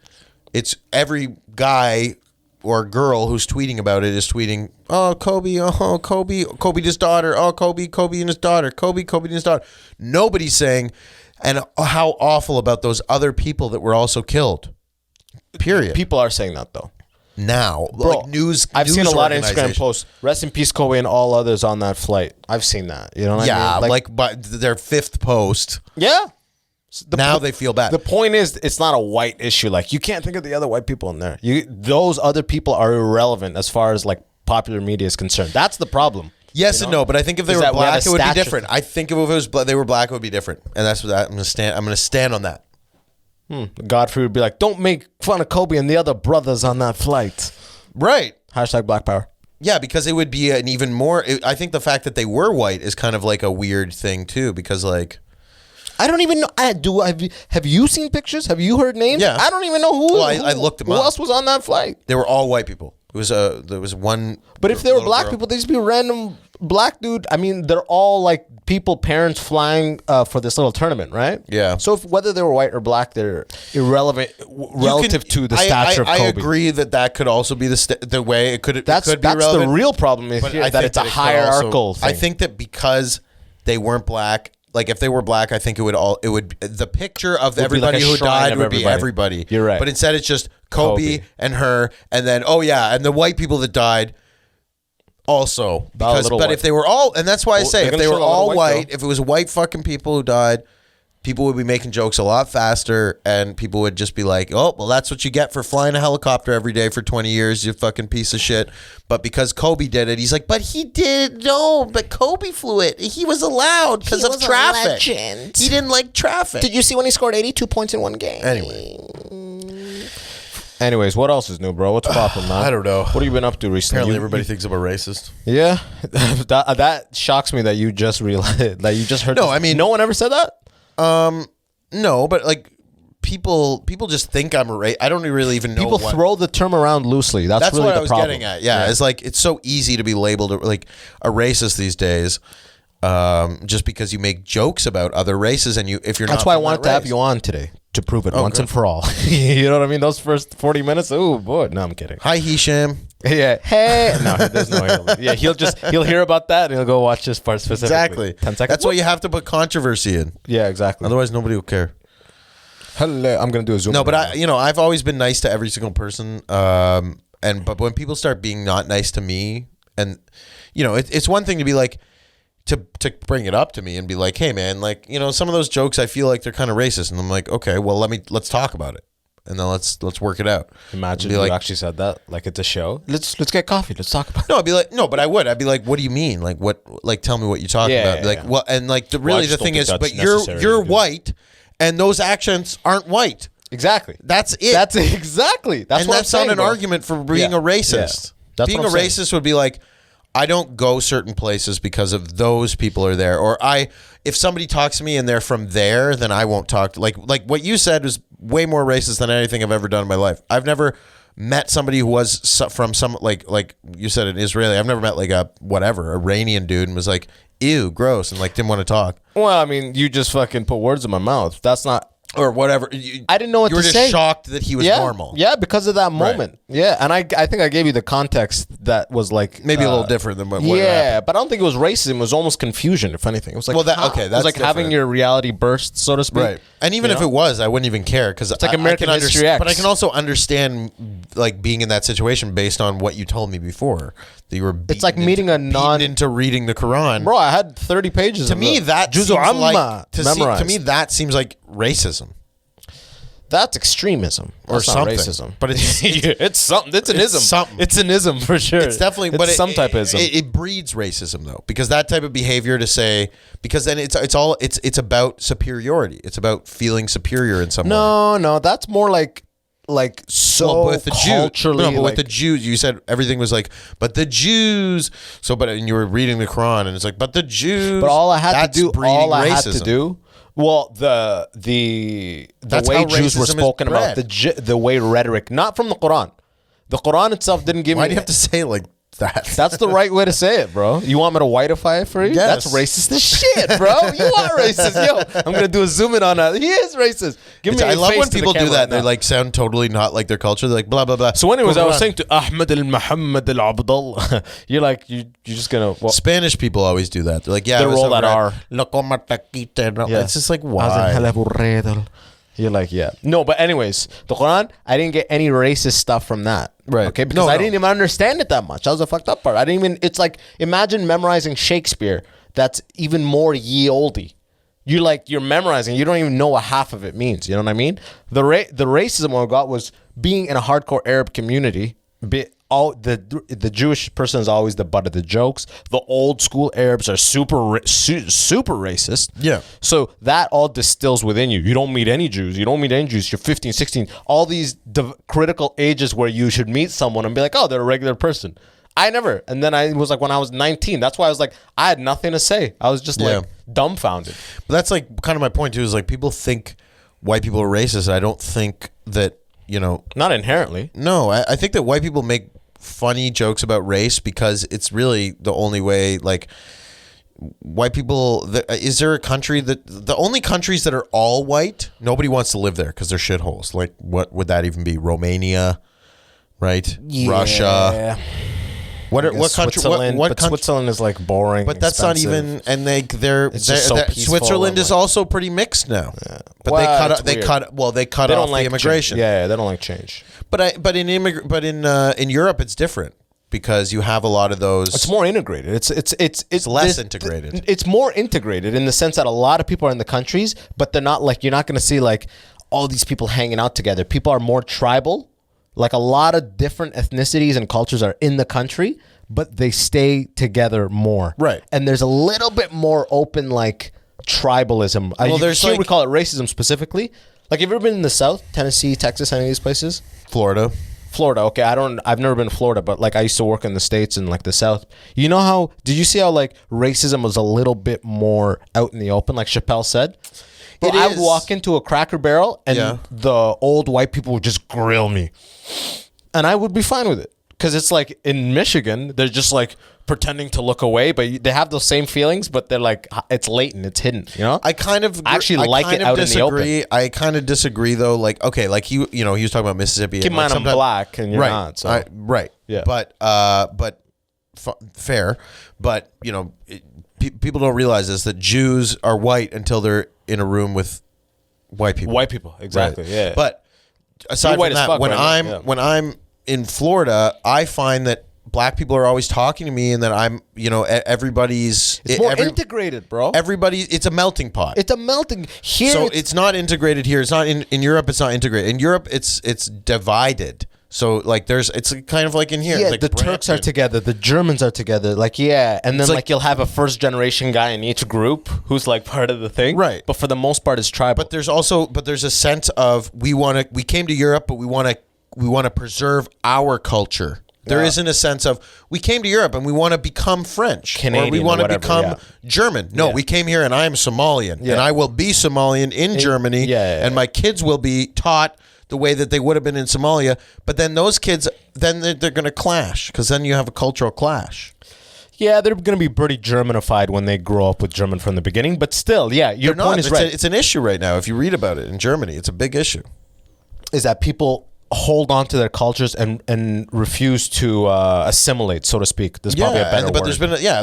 it's every guy or girl who's tweeting about it is tweeting, oh, Kobe, Kobe and his daughter, oh, Kobe and his daughter, Kobe and his daughter. Nobody's saying, and how awful about those other people that were also killed, period. People are saying that, though. Now, bro, like news. I've seen a lot of Instagram posts. Rest in peace, Kobe, and all others on that flight. I've seen that. You know what I mean? Like by their fifth post. Yeah. Now they feel bad. The point is, it's not a white issue. Like, you can't think of the other white people in there. Those other people are irrelevant as far as like popular media is concerned. That's the problem. Yes and no, but I think if they were black, it would be different. I think if it was they were black, it would be different, and that's what I'm going to stand. I'm going to stand on that. Godfrey would be like, "Don't make fun of Kobe and the other brothers on that flight." Right. Hashtag Black Power. Yeah, because it would be an even more. I think the fact that they were white is kind of like a weird thing too, because like. I don't even know. Have you seen pictures? Have you heard names? Yeah. I don't even know who. Well, I looked them up. Who else was on that flight? They were all white people. There was one. But if they were black girl. people, they'd just be a random black dude. I mean, they're all like parents flying for this little tournament, right? Yeah. So whether they were white or black, they're irrelevant relative to the stature of Kobe. I agree that could also be the way it could. That's be relevant. the real problem is here, that it's a hierarchical thing. I think that because they weren't black. Like if they were black, I think it would the picture of everybody like who died would be everybody. everybody. You're right. But instead it's just Kobe and her, and then and the white people that died also. But if they were all, and that's why I say if they were all white, if it was white fucking people who died, people would be making jokes a lot faster, and people would just be like, "Oh, well, that's what you get for flying a helicopter every day for 20 years, you fucking piece of shit." But because Kobe did it, he's like, "But he did but Kobe flew it. He was allowed because of traffic. He didn't like traffic." Did you see when he scored 82 points in one game? Anyways, what else is new, bro? What's popping, man? I don't know. What have you been up to recently? Apparently, everybody thinks I'm a racist. Yeah, that shocks me that you just realized that you just heard. No, I mean, no one ever said that. No, but like people just think I'm a racist. I don't really even know. People throw the term around loosely. That's really what the I was problem. getting at. Yeah, it's like it's so easy to be labeled like a racist these days, just because you make jokes about other races and if you're not. That's why I wanted to have you on today to prove it once and for all. You know what I mean? Those first 40 minutes. Oh boy, no, I'm kidding. Hi, Hisham. Yeah. Hey. No, there's no. Yeah, he'll hear about that and he'll go watch this part specifically. Exactly. 10 seconds. That's why you have to put controversy in. Yeah, exactly. Otherwise, nobody will care. Hello, I'm gonna do a zoom. No, but I've always been nice to every single person. But when people start being not nice to me, and it's one thing to be like. To bring it up to me and be like, hey man, like, some of those jokes I feel like they're kind of racist, and I'm like, okay, well let's talk about it, and then let's work it out. Imagine you actually said that, like it's a show. Let's get coffee. Let's talk about it. No, I'd be like, no, but I'd be like, what do you mean? Like what? Like tell me what you're talking about. Like well, and like the thing is, but you're white, and those accents aren't white. Exactly. That's it. That's exactly. That's what I'm saying, not an bro. argument for being a racist. Yeah. Being a racist would be like, I don't go certain places because of those people are there, or if somebody talks to me and they're from there, then I won't talk to, like what you said was way more racist than anything I've ever done in my life. I've never met somebody who was from some like you said, an Israeli. I've never met like a Iranian dude and was like, ew, gross, and like didn't want to talk. Well, I mean, you just fucking put words in my mouth. That's not. Or whatever. I didn't know what to say. You were just shocked that he was normal. Yeah, because of that moment. Right. Yeah, and I think I gave you the context that was like maybe a little different than what yeah, happened. But I don't think it was racism. It was almost confusion, if anything. It was like that's it was like having your reality burst, so to speak. Right. And even if it was, I wouldn't even care because it's like American History X. But I can also understand like being in that situation based on what you told me before. That you were it's like meeting beaten into reading the Quran. Bro, I had 30 pages. To me, that seems like to me that seems like racism. That's extremism or something. Racism. But it's something. It's an ism. It's an ism for sure. It's definitely, but some type of ism. It breeds racism though, because that type of behavior because then it's about superiority. It's about feeling superior in some way. No, that's more like so with the culturally. Jews, but with the Jews, you said everything was like, but the Jews. And you were reading the Quran, and it's like, but the Jews. But all I had to do. Well, the way Jews were spoken about, the way rhetoric, not from the Quran. The Quran itself didn't give me. Why do you have to say it like that? That's the right way to say it, bro. You want me to whiteify it for you? Yes. That's racist as shit, bro. You are racist. Yo, I'm going to do a zoom in on that. He is racist. I love when people do that and they like sound totally not like their culture. They're like, blah, blah, blah. So anyways, I was saying to Ahmed al-Muhammad al-Abdullah, you're like, you're just going to... Spanish people always do that. They're like, yeah. They roll that R. Yeah. It's just like, why? You're like, yeah. No, but anyways, the Quran, I didn't get any racist stuff from that. Right. Okay, because I didn't even understand it that much. That was the fucked up part. I didn't even, it's like, imagine memorizing Shakespeare. That's even more ye oldie. You're memorizing. You don't even know what half of it means. You know what I mean? The racism I got was being in a hardcore Arab community. The Jewish person is always the butt of the jokes. The old school Arabs are super racist. Yeah. So that all distills within you. You don't meet any Jews. You're 15, 16. All these critical ages where you should meet someone and be like, oh, they're a regular person. I never. And then I was like, when I was 19, that's why I was like, I had nothing to say. I was just like dumbfounded. But that's like kind of my point too, is like people think white people are racist. I don't think that, not inherently. No, I think that white people make funny jokes about race because it's really the only way. Like white people, is there a country that the only countries that are all white? Nobody wants to live there because they're shitholes. Like what would that even be? Romania, right? Yeah. Russia. What country? What country? Switzerland is like boring. But that's expensive. not even. And they're so peaceful Switzerland and is also pretty mixed now. Yeah. But they cut off the immigration. Yeah, they don't like change. But in Europe it's different because you have a lot of those. It's more integrated. It's less integrated. It's more integrated in the sense that a lot of people are in the countries, but they're not like, you're not going to see like all these people hanging out together. People are more tribal. Like a lot of different ethnicities and cultures are in the country, but they stay together more. Right. And there's a little bit more open like tribalism. Here we call it racism specifically. Like, have you ever been in the South, Tennessee, Texas, any of these places? Florida, okay. I've never been to Florida, but like I used to work in the States and like the South. Did you see how like racism was a little bit more out in the open, like Chappelle said? Bro, I would walk into a Cracker Barrel and the old white people would just grill me. And I would be fine with it. Because it's like in Michigan, they're just like pretending to look away, but they have those same feelings, but they're like, it's latent, it's hidden, I kind of actually like it out in the open. I kind of disagree though. Like, okay, like he was talking about Mississippi. Keep in mind, I'm black and you're not. So. Right. Yeah. But fair. But, people don't realize this, that Jews are white until they're in a room with white people. White people, exactly. Right. Yeah. But aside from that, when I'm in Florida, I find that black people are always talking to me, and that I'm, everybody's. It's more integrated, bro. It's a melting pot. It's a melting here. So it's not integrated here. It's not in Europe. It's not integrated. In Europe, it's divided. So like it's kind of like in here. Yeah, like the Turks are together, the Germans are together. Like, yeah, and then like you'll have a first generation guy in each group who's like part of the thing. Right. But for the most part, it's tribal. But there's a sense of we came to Europe, but we want to preserve our culture. There isn't a sense of we came to Europe and we want to become French, Canadian, or we want to become German. No, we came here and I am Somalian, and I will be Somalian in Germany, and my kids will be taught the way that they would have been in Somalia. But then those kids, then they're going to clash, because then you have a cultural clash. Yeah, they're going to be pretty Germanified when they grow up with German from the beginning. But still, yeah, your point is right. It's an issue right now. If you read about it in Germany, it's a big issue. Is that people hold on to their cultures and refuse to assimilate, so to speak. There's probably a better word. But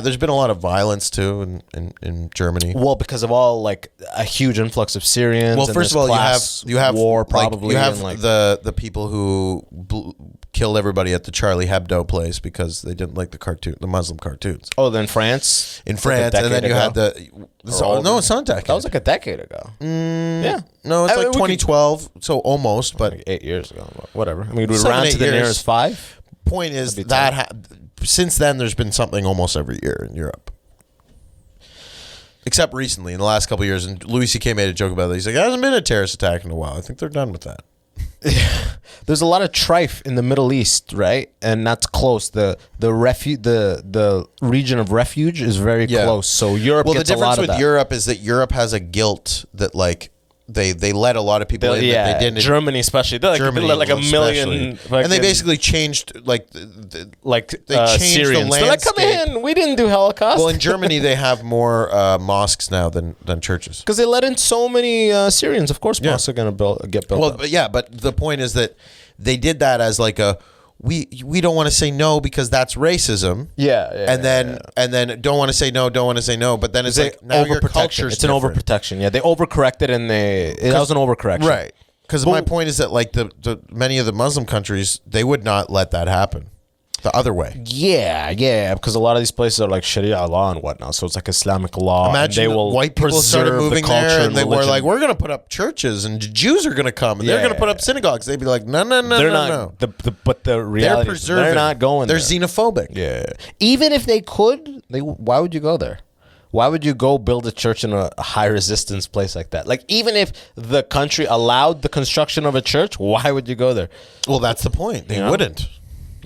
there's been a lot of violence too in Germany. Well, because of all like a huge influx of Syrians. Well, first of all, you have war probably. You have the people who killed everybody at the Charlie Hebdo place because they didn't like the Muslim cartoons. Oh, then France. In France, and then you had no, it's not a decade. That was like a decade ago. Yeah. No, it's like 2012, so almost, but like 8 years ago. Whatever. I mean, we round to the nearest 5. Point is that since then, there's been something almost every year in Europe. Except recently, in the last couple of years, and Louis C.K. made a joke about it. He's like, there hasn't been a terrorist attack in a while. I think they're done with that. There's a lot of strife in the Middle East, right? And that's close. The region of refuge is very close. So Europe gets a lot of that. Well, the difference with Europe is that Europe has a guilt that like they let a lot of people in that they didn't. Germany especially. They let like a million. And they basically changed they changed Syrians. The They're like, come in. We didn't do Holocaust. Well, in Germany they have more mosques now than churches. Because they let in so many Syrians. Of course, mosques are going to get built. Well, but the point is that they did that as like a we don't want to say no because that's racism. And then don't want to say no. But then it's like now your culture's It's an overprotection. Yeah, they overcorrected and that was an overcorrection. Right. Because my point is that like the many of the Muslim countries, they would not let that happen. the other way. Yeah, because a lot of these places are like Sharia law and whatnot, so it's like Islamic law. Imagine and they will white people started preserve moving the culture there, and they religion. were like, "We're going to put up churches, and Jews are going to come, and they're going to put up synagogues." They'd be like, "No, they're not. But the reality is they're not going. They're there. xenophobic. Yeah. Even if they could, why would you go there? Why would you go build a church in a high resistance place like that? Like, even if the country allowed the construction of a church, why would you go there? Well, that's the point. They wouldn't.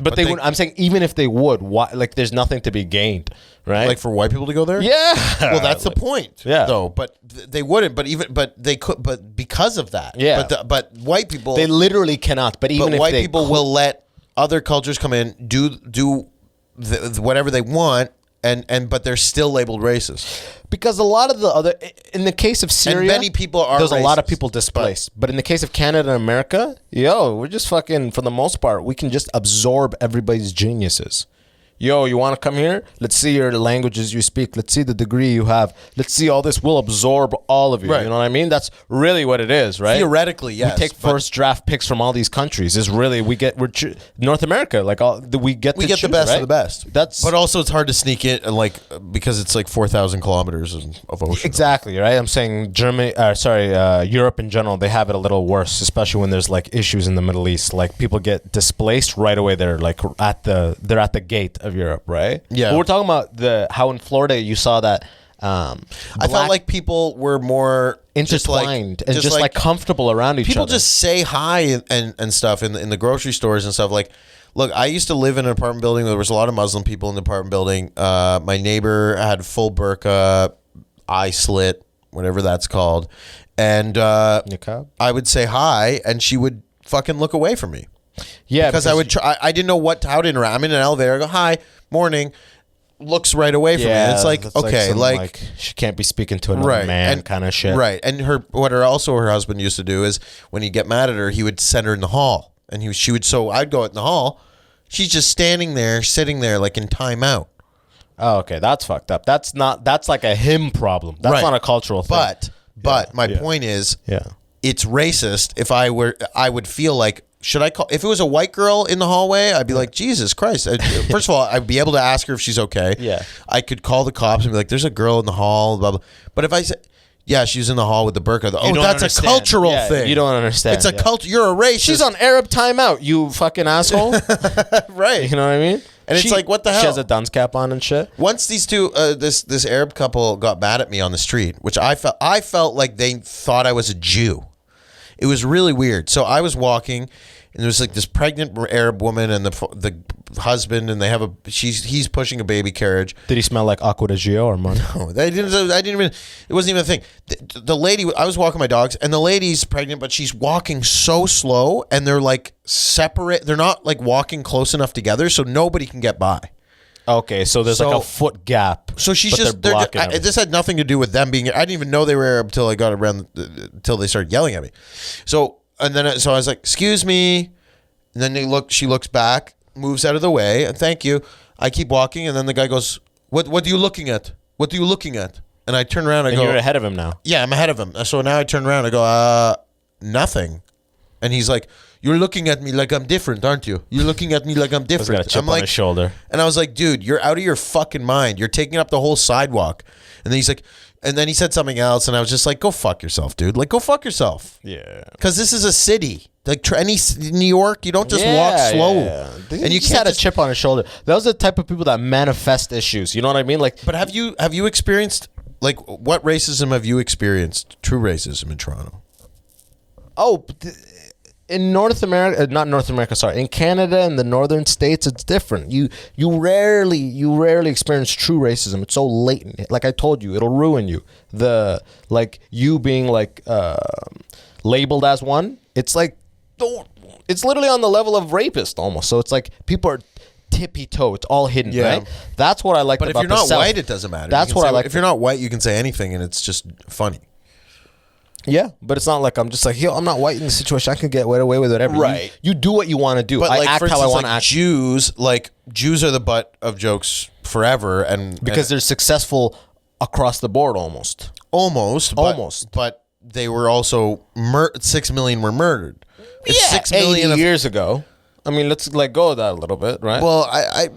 But they would. I'm saying even if they would, why? Like, there's nothing to be gained, right? Like for white people to go there. Yeah. Well, that's the point. Yeah. Though, but they wouldn't. But they could. But because of that. Yeah. But white people. They literally cannot. But even But if white they people will let other cultures come in, do whatever they want, but they're still labeled racist. Because a lot of the other, in the case of Syria, And many people are there's a lot of racist, people displaced. But in the case of Canada and America, we're just fucking, for the most part, we can just absorb everybody's geniuses. Yo, you want to come here? Let's see your languages you speak. Let's see the degree you have. Let's see all this. We'll absorb all of you. Right. You know what I mean? That's really what it is, right? Theoretically, yes. We take first draft picks from all these countries. Is really we're North America. Like we get We get the best of the best. That's But also, it's hard to sneak in, because it's like 4,000 kilometers of ocean. exactly right. I'm saying Europe in general, they have it a little worse, especially when there's like issues in the Middle East. Like people get displaced right away. They're at the gate of Europe, right? Yeah. But we're talking about how in Florida you saw that. I felt like people were more intertwined and just like comfortable around each other. People just say hi and stuff in the grocery stores and stuff. Like, look, I used to live in an apartment building. There was a lot of Muslim people in the apartment building. My neighbor had full burqa, eye slit, whatever that's called, and niqab. I would say hi, and she would fucking look away from me. Yeah, because I would try. I didn't know how to interact. I'm in an elevator. I go, hi, morning. Looks right away from me. It's like, okay, like she can't be speaking to another man kind of shit. Right. And her husband used to do is when he'd get mad at her, he would send her in the hall. And I'd go out in the hall. She's just standing there, sitting there like in timeout. Oh, okay. That's fucked up. That's like a him problem. That's not a cultural thing. But my point is, it's racist if I would feel like, should I call? If it was a white girl in the hallway, I'd be like, Jesus Christ. First of all, I'd be able to ask her if she's okay. Yeah. I could call the cops and be like, there's a girl in the hall, blah, blah. But if I said, yeah, she was in the hall with the burqa. That's a cultural thing. You don't understand. It's a culture. You're a racist. She's on Arab timeout, you fucking asshole. Right. You know what I mean? And it's like, what the hell? She has a dunce cap on and shit. Once these two, this Arab couple got mad at me on the street, which I felt like they thought I was a Jew. It was really weird. So I was walking, and there was like this pregnant Arab woman and the husband, and he's pushing a baby carriage. Did he smell like Aqua de Gio or Mon? No, I didn't even. It wasn't even a thing. The lady, I was walking my dogs, and the lady's pregnant, but she's walking so slow, and they're like separate. They're not like walking close enough together, so nobody can get by. Okay, so there's like a foot gap. So she's this had nothing to do with them being. I didn't even know they were Arab until I got around, until they started yelling at me. So I was like, "Excuse me," and then she looks back, moves out of the way, and thank you. I keep walking, and then the guy goes, "What are you looking at? What are you looking at?" And I turn around, and go, "You're ahead of him now." Yeah, I'm ahead of him. So now I turn around, and go, nothing. And he's like, "You're looking at me like I'm different, aren't you? You're looking at me like I'm different." He's got a chip on his shoulder. And I was like, "Dude, you're out of your fucking mind. You're taking up the whole sidewalk." And then he's like, and then he said something else, and I was just like, "Go fuck yourself, dude. Like, go fuck yourself." Yeah. Because this is a city. Like New York, you don't just walk slow. Yeah. And you just had a chip on his shoulder. Those are the type of people that manifest issues. You know what I mean? Like, but have you experienced, like, what racism have you experienced? True racism in Toronto? Oh. In North America, not North America, sorry. In Canada and the northern states, it's different. You rarely experience true racism. It's so latent. Like I told you, it'll ruin you. You being like labeled as one. It's like it's literally on the level of rapist almost. So it's like people are tippy toe. It's all hidden, right? That's what I like. But if you're not white, it doesn't matter. That's what I like. If you're not white, you can say anything, and it's just funny. Yeah, but it's not like I'm just like, yo, I'm not white in this situation. I can get away with whatever. Right. You do what you want to do. But I act how I want to act. Jews are the butt of jokes forever, because they're successful across the board almost. But they were also 6 million were murdered. If 6 million years ago. I mean, let's let go of that a little bit, right? Well, I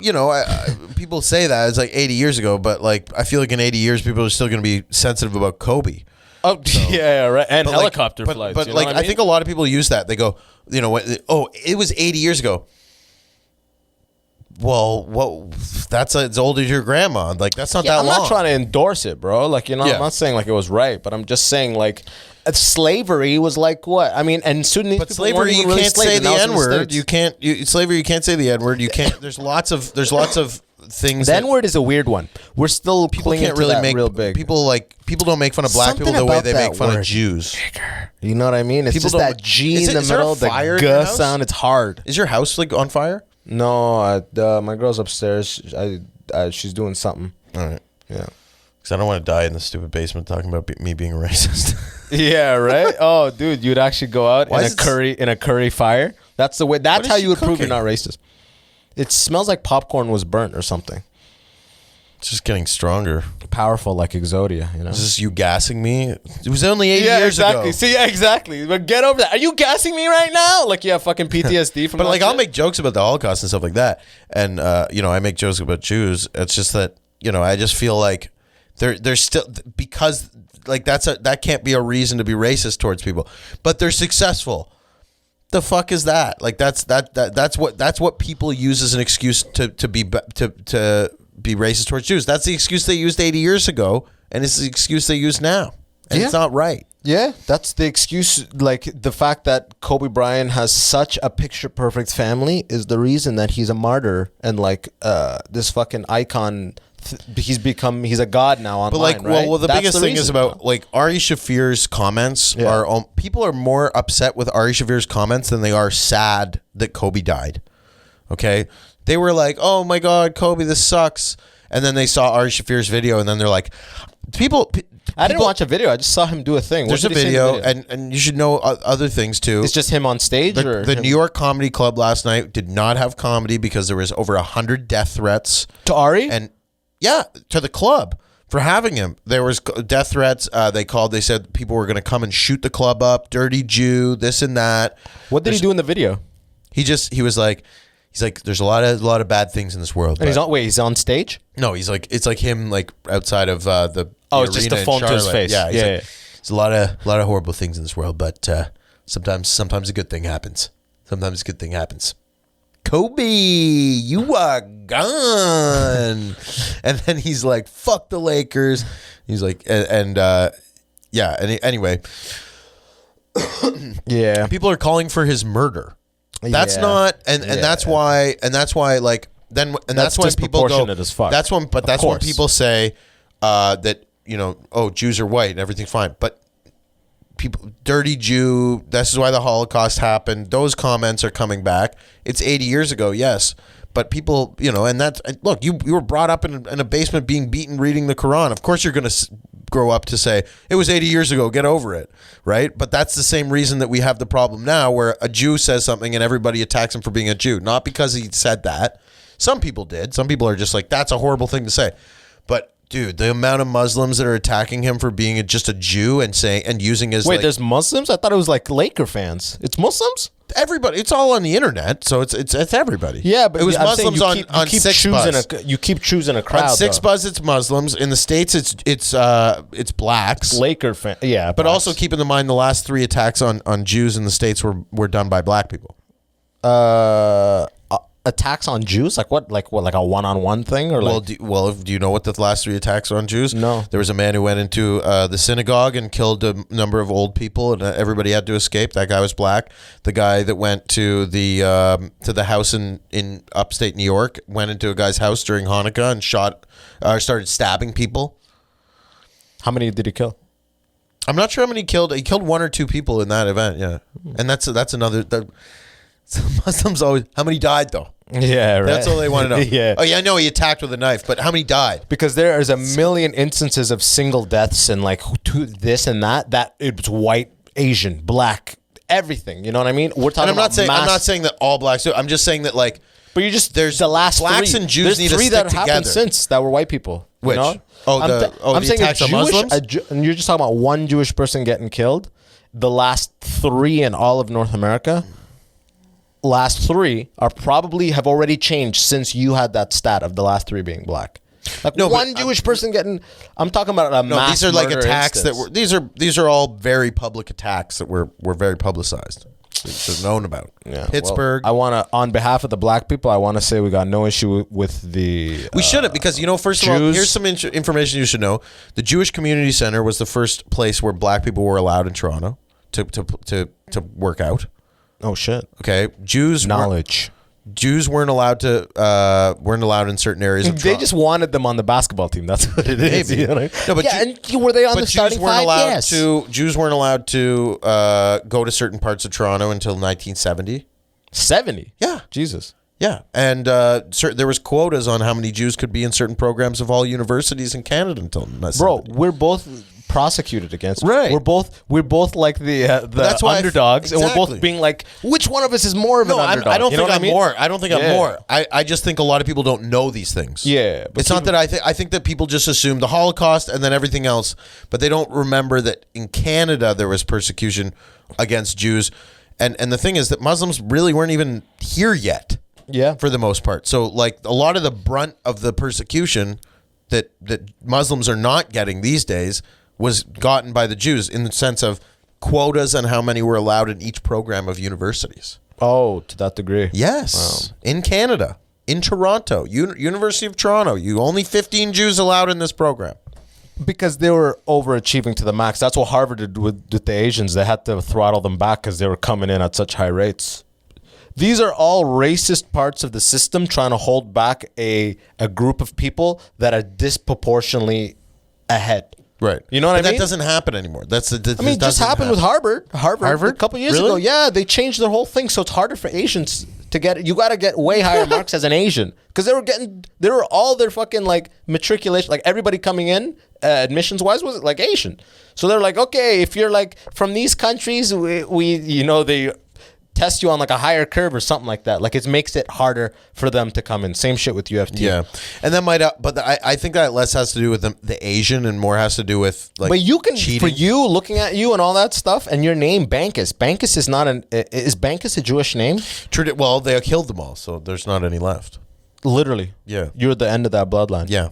people say that it's like 80 years ago, but like I feel like in 80 years, people are still going to be sensitive about Kobe. Oh, yeah, right. And But helicopter like, flights. But you know like, what I mean? think a lot of people use that. They go, it was 80 years ago. Well, that's as old as your grandma. Like, that's not that I'm long. not trying to endorse it, bro. Like, I'm not saying like it was right, but I'm just saying like slavery was like what? I mean, and Sudanese But people slavery, weren't you even really can't slaves, say and the that was in N word. States. You can't. Slavery, you can't say the N word. You can't. There's lots of things. The N word is a weird one. We're still People clinging can't to really that make real big. people don't make fun of black Something people the way about they that make fun of word. Jews. You know what I mean? It's People just don't- that G Is in it- the is there a middle, the fire in G your house? sound. It's hard. Is your house like on fire? No, my girl's upstairs. She's doing something. All right. Yeah. Because I don't want to die in the stupid basement talking about me being racist. Yeah, right. Oh, dude, you'd actually go out Why in is a curry fire. That's the way. That's What is how she you would prove you're cooking? not racist. It smells like popcorn was burnt or something. It's just getting stronger. Powerful, like Exodia. You know. Is this you gassing me? It was only 80 Yeah, years exactly. ago. See, yeah, exactly. But get over that. Are you gassing me right now? Like you have fucking PTSD from. But that like, shit? I'll make jokes about the Holocaust and stuff like that, and I make jokes about Jews. It's just that I just feel like they're still, because like that can't be a reason to be racist towards people, but they're successful. The fuck is that? Like that's what people use as an excuse to be racist towards Jews. That's the excuse they used 80 years ago, and it's the excuse they use now, and it's not right. Yeah, that's the excuse. Like the fact that Kobe Bryant has such a picture perfect family is the reason that he's a martyr and like this fucking icon. He's a god now online. But like, right? well, the That's biggest thing is reason. about like Ari Shaffir's comments are people are more upset with Ari Shaffir's comments than they are sad that Kobe died. Okay, they were like, "Oh my God, Kobe, this sucks," and then they saw Ari Shaffir's video, and then they're like, I didn't watch a video. I just saw him do a thing. There's a What did he say in the video, and you should know other things too. It's just him on stage, or The him- New York Comedy Club last night did not have comedy because there was over 100 death threats. to Ari. And yeah, to the club for having him. There was death threats. They said people were going to come and shoot the club up. Dirty Jew, this and that. What did he do in the video? He was like, there's a lot of bad things in this world. And but- he's on stage. No, he's like, it's like him like outside of the It's just arena a in phone to his Charlotte. face. Yeah, he's Yeah, like, there's a lot of horrible things in this world, but sometimes a good thing happens. Sometimes a good thing happens. Kobe, you are gone. And then he's like, fuck the Lakers. He's like, anyway, Yeah. people are calling for his murder. That's Yeah. not, and Yeah. that's why like, then, and that's when people go, disproportionate as fuck. that's when course. people say that, oh, Jews are white and everything's fine. But people, dirty Jew, this is why the Holocaust happened. Those comments are coming back. It's 80 years ago, yes. But people, and that's, look, you were brought up in a basement being beaten reading the Quran. Of course you're going to grow up to say, it was 80 years ago, get over it, right? But that's the same reason that we have the problem now where a Jew says something and everybody attacks him for being a Jew. Not because he said that. Some people did. Some people are just like, that's a horrible thing to say. But dude, the amount of Muslims that are attacking him for being just a Jew and using his Wait, there's Muslims? I thought it was like Laker fans. It's Muslims? everybody. It's all on the internet, so it's everybody. Yeah, but it was I'm saying Muslims on keep Six choosing Buzz. you keep choosing a crowd. On Six though. Buzz, it's Muslims. In the States, it's blacks. Laker fan. Yeah, But also keep in mind the last 3 attacks on Jews in the States were done by black people. attacks on Jews, like what, like a one-on-one thing, or Well, like do you know what the last 3 attacks on Jews? No. There was a man who went into the synagogue and killed a number of old people, and everybody had to escape. That guy was black. The guy that went to the house in upstate New York went into a guy's house during Hanukkah and started stabbing people. how many did he kill? I'm not sure how many he killed. He killed 1 or 2 people in that event. Yeah, and that's another. Muslims always. How many died though? Yeah, right. That's all they want to know. Yeah. Oh yeah, I know he attacked with a knife, but how many died? Because there is a million instances of single deaths and like this and that it's white, Asian, black, everything. You know what I mean? We're talking And I'm about not saying that all blacks do. I'm just saying that like. But you just There's the last blacks 3. and Jews There's need to 3 stick that happened together. since that were white people. Which? You know? Oh, I'm the saying attacks on Muslims? and you're just talking about one Jewish person getting killed. The last 3 in all of North America. last 3 are probably have already changed since you had that stat of the last 3 being black. Like No, one but Jewish person getting. I'm talking about a No, mass these are like murder attacks instance. that were. These are all very public attacks that were very publicized. They're known about. Yeah, Pittsburgh. Well, I want to, on behalf of the black people, I want to say we got no issue with the. We shouldn't, because first of all, Jews. here's some information you should know. The Jewish Community Center was the first place where black people were allowed in Toronto to work out. Oh shit! Okay, Jews weren't allowed in certain areas of They Toronto. just wanted them on the basketball team. That's what it is. Maybe. You know? No, but and were they on the starting five? Yes. Jews weren't allowed to go to certain parts of Toronto until 1970. 70. Yeah. Jesus. Yeah, and there was quotas on how many Jews could be in certain programs of all universities in Canada until 1970. Bro, we're both prosecuted against. Right. We're both like the that's why underdogs, and we're both exactly. being like, which one of us is more of an underdog? I don't You know think what I'm I mean? more. I don't think I'm Yeah. more. I just think a lot of people don't know these things. Yeah, but It's not that I think that people just assume the Holocaust and then everything else, but they don't remember that in Canada there was persecution against Jews, and the thing is that Muslims really weren't even here yet. Yeah. For the most part. So like a lot of the brunt of the persecution that Muslims are not getting these days was gotten by the Jews, in the sense of quotas and how many were allowed in each program of universities. Oh, to that degree. Yes. In Canada, in Toronto, University of Toronto, you only 15 Jews allowed in this program. Because they were overachieving to the max. That's what Harvard did with the Asians. They had to throttle them back because they were coming in at such high rates. These are all racist parts of the system trying to hold back a group of people that are disproportionately ahead. Right. You know what I mean? That doesn't happen anymore. I mean, It just happened with Harvard. Harvard a couple years Really? ago. Yeah, they changed their whole thing, so it's harder for Asians to get. You got to get way higher marks as an Asian, because they were all their fucking like matriculation, like everybody coming in admissions wise was like Asian. So they're like, okay, if you're like from these countries, we they test you on like a higher curve or something like that. Like it makes it harder for them to come in. Same shit with UFT. Yeah, and that might, I think that less has to do with the Asian and more has to do with like. But you can, cheating. for you looking at you and all that stuff, and your name Bankas. Bankas is not is Bankas a Jewish name? Well, they killed them all, so there's not any left. Literally. Yeah. You're the end of that bloodline. Yeah.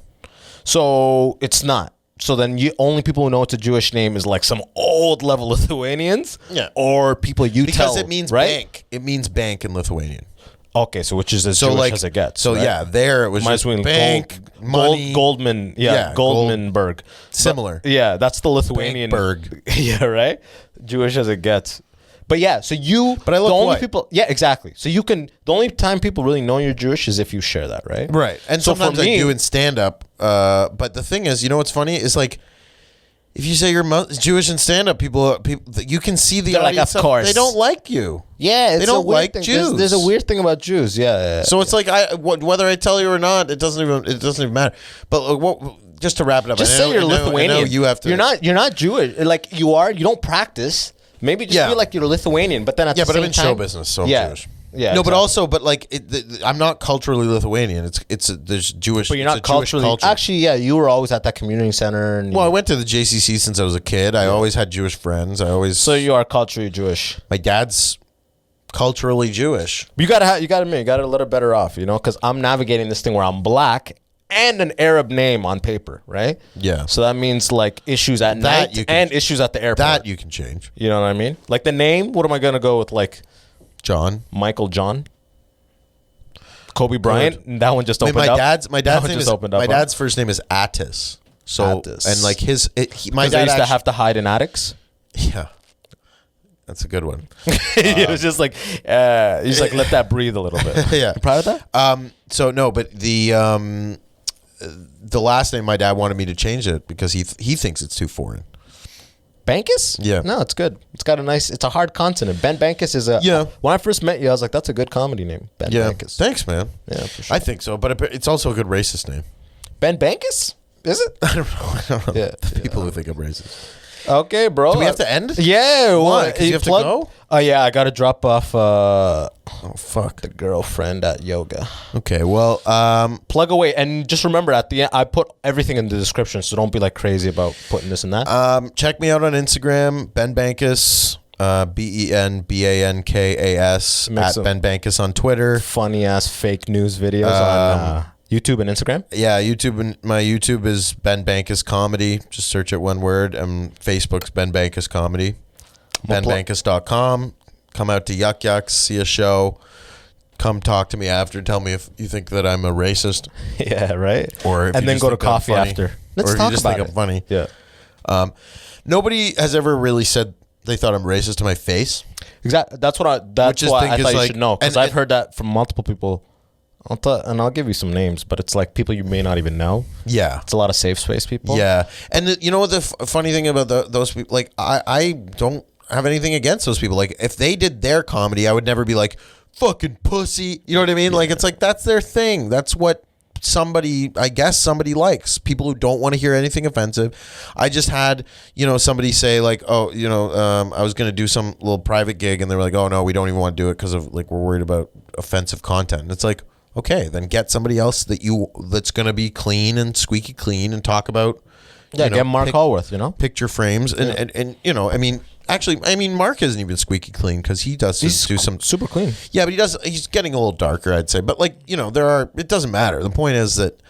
So it's not. So then only people who know it's a Jewish name is like some old level Lithuanians. Yeah. Or people you Because tell. it means right? bank. It means bank in Lithuanian. Okay, so which is as Jewish as it gets. So right? yeah, there it was Might just as well bank, money. Goldman. Yeah, Goldmanberg. Similar. Yeah, that's the Lithuanian. Bankberg. Yeah, right? Jewish as it gets. But yeah, so But I look the only white. people. Yeah, exactly. So you can. The only time people really know you're Jewish is if you share that, right? Right. And So sometimes for me- I do in stand up. But the thing is, what's funny is like, if you say you're Jewish in stand up, people, you can see the They're like, audience. of course. They don't like you. Yeah, it's They don't a weird like thing. Jews. There's a weird thing about Jews. Yeah. So it's like whether I tell you or not, it doesn't even matter. But just to wrap it up, Just I say know- you're I know- Lithuanian. I know you have to. You're not Jewish. Like you are. You don't practice. Maybe just Yeah. feel like you're Lithuanian. But then at Yeah, the but same I'm in time, show business, so I'm Jewish. Yeah. No, but exactly. also, I'm not culturally Lithuanian. There's Jewish. But you're it's not a Jewish culturally. culture. Actually, yeah, you were always at that community center. And Well, I went to the JCC since I was a kid. I always had Jewish friends. so you are culturally Jewish. My dad's culturally Jewish. You gotta admit, you gotta let it better off, because I'm navigating this thing where I'm black and an Arab name on paper, right? Yeah. So that means like issues at That night you can- and issues at the airport. That you can change. You know what I mean? Like the name. What am I gonna go with? Like John. Michael John, Kobe Bryant. That one just I mean, opened up. my That dad's one name just is opened up, my huh? dad's first name is Attis. So Attis. and like my 'Cause they dad used to actually, have to hide in attics. yeah. That's a good one. It was just like, he's like, let that breathe a little bit. Yeah. You proud of that? So no, but the last name my dad wanted me to change it because he thinks it's too foreign. Bankas? Yeah. No, it's good. It's got it's a hard consonant. Ben Bankas is a. Yeah. When I first met you, I was like, that's a good comedy name. Ben Yeah. Bankas. Thanks, man. Yeah, for sure. I think so, but it's also a good racist name. Ben Bankas? Is it? I don't know. Yeah. People who think I'm racist. Okay, bro. Do we have to end? Yeah. Why? 'Cause you have to go? Oh, yeah. I got to drop off Oh fuck. the girlfriend at yoga. Okay. Well, Plug away. And just remember, at the end, I put everything in the description, so don't be like crazy about putting this and that. check me out on Instagram, Ben Bankas. BenBankas at Ben Bankas on Twitter. Funny ass fake news videos on YouTube and Instagram. Yeah, my YouTube is Ben Bankas Comedy. Just search it one word. And Facebook's Ben Bankas Comedy. BenBankas.com. Come out to Yuck Yucks, see a show. Come talk to me after. Tell me if you think that I'm a racist. Yeah, right. Or if and then go to coffee after. Let's talk about it. I'm funny. Yeah. Nobody has ever really said they thought I'm racist to my face. Exactly. That's why I thought you should know, because I've heard that from multiple people. And I'll give you some names, but it's like people you may not even know. Yeah. It's a lot of safe space people. Yeah. And you know what the funny thing about those people, like I don't have anything against those people. Like if they did their comedy, I would never be like, fucking pussy. You know what I mean? Like it's like that's their thing. That's what somebody likes. People who don't want to hear anything offensive. I just had, somebody say like, oh, I was going to do some little private gig and they were like, oh no, we don't even want to do it because of like, we're worried about offensive content. And it's like, okay, then get somebody else that's going to be clean and squeaky clean and talk about, get Mark Hallworth, picture frames and I mean, actually, Mark isn't even squeaky clean because he does do some super clean. Yeah, but he's getting a little darker, I'd say. But like, it doesn't matter. The point is that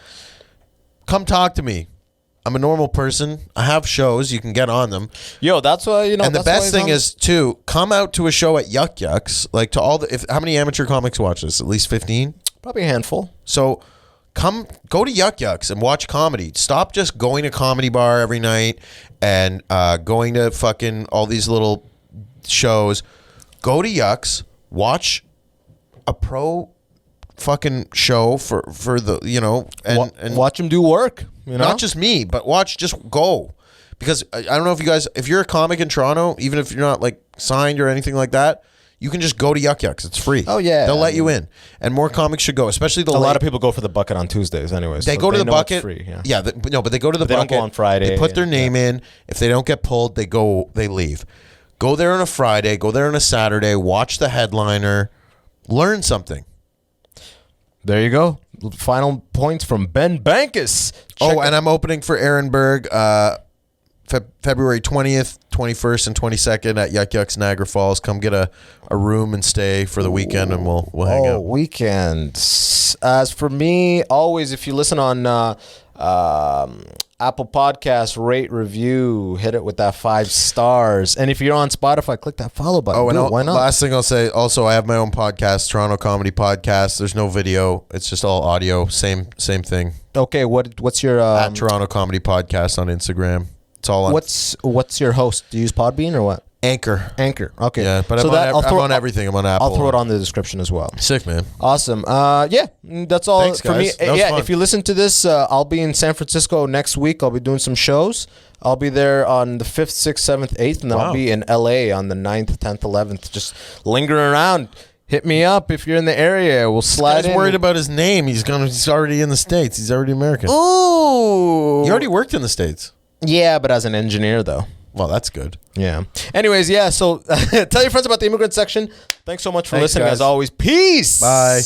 come talk to me. I'm a normal person. I have shows. You can get on them. Yo, that's why, And the best thing is to come out to a show at Yuck Yucks, like to how many amateur comics watch this? At least 15? Probably a handful. So go to Yuck Yucks and watch comedy. Stop just going to comedy bar every night and going to fucking all these little shows. Go to Yucks, watch a pro fucking show for the, and watch them do work. Not just me, but just go. Because I don't know if you're a comic in Toronto, even if you're not like signed or anything like that, you can just go to Yuck Yucks. It's free. Oh, yeah. They'll let you in. And more comics should go, especially a lot of people go for the bucket on Tuesdays anyways. They go to the bucket. It's free, but they go to the bucket. They don't go on Friday. They put their name in. If they don't get pulled, they leave. Go there on a Friday. Go there on a Saturday. Watch the headliner. Learn something. There you go. Final points from Ben Bankas. And I'm opening for Aaron Berg February 20th, 21st, and 22nd at Yuck Yucks Niagara Falls. Come get a room and stay for the weekend, and we'll hang out. Weekend. As for me, always, if you listen on Apple Podcasts, rate, review, hit it with that 5 stars. And if you're on Spotify, click that follow button. Why not? Last thing I'll say, also, I have my own podcast, Toronto Comedy Podcast. There's no video. It's just all audio. Same thing. Okay, what's your... at Toronto Comedy Podcast on Instagram. It's all on. What's your host? Do you use Podbean or what? Anchor. Okay. Yeah, but I'm on everything. I'm on Apple. I'll throw it on the description as well. Sick, man. Awesome. That's all. Thanks, for me. guys. That was fun. If you listen to this, I'll be in San Francisco next week. I'll be doing some shows. I'll be there on the 5th, 6th, 7th, 8th, and then I'll be in LA on the 9th, 10th, 11th. Just lingering around. Hit me up if you're in the area. We'll slide in. He's worried about his name. He's already in the States. He's already American. Ooh. He already worked in the States. Yeah, but as an engineer, though. Well, that's good. Yeah. Anyways, so tell your friends about the immigrant section. Thanks so much for listening, guys. as always. Peace. Bye.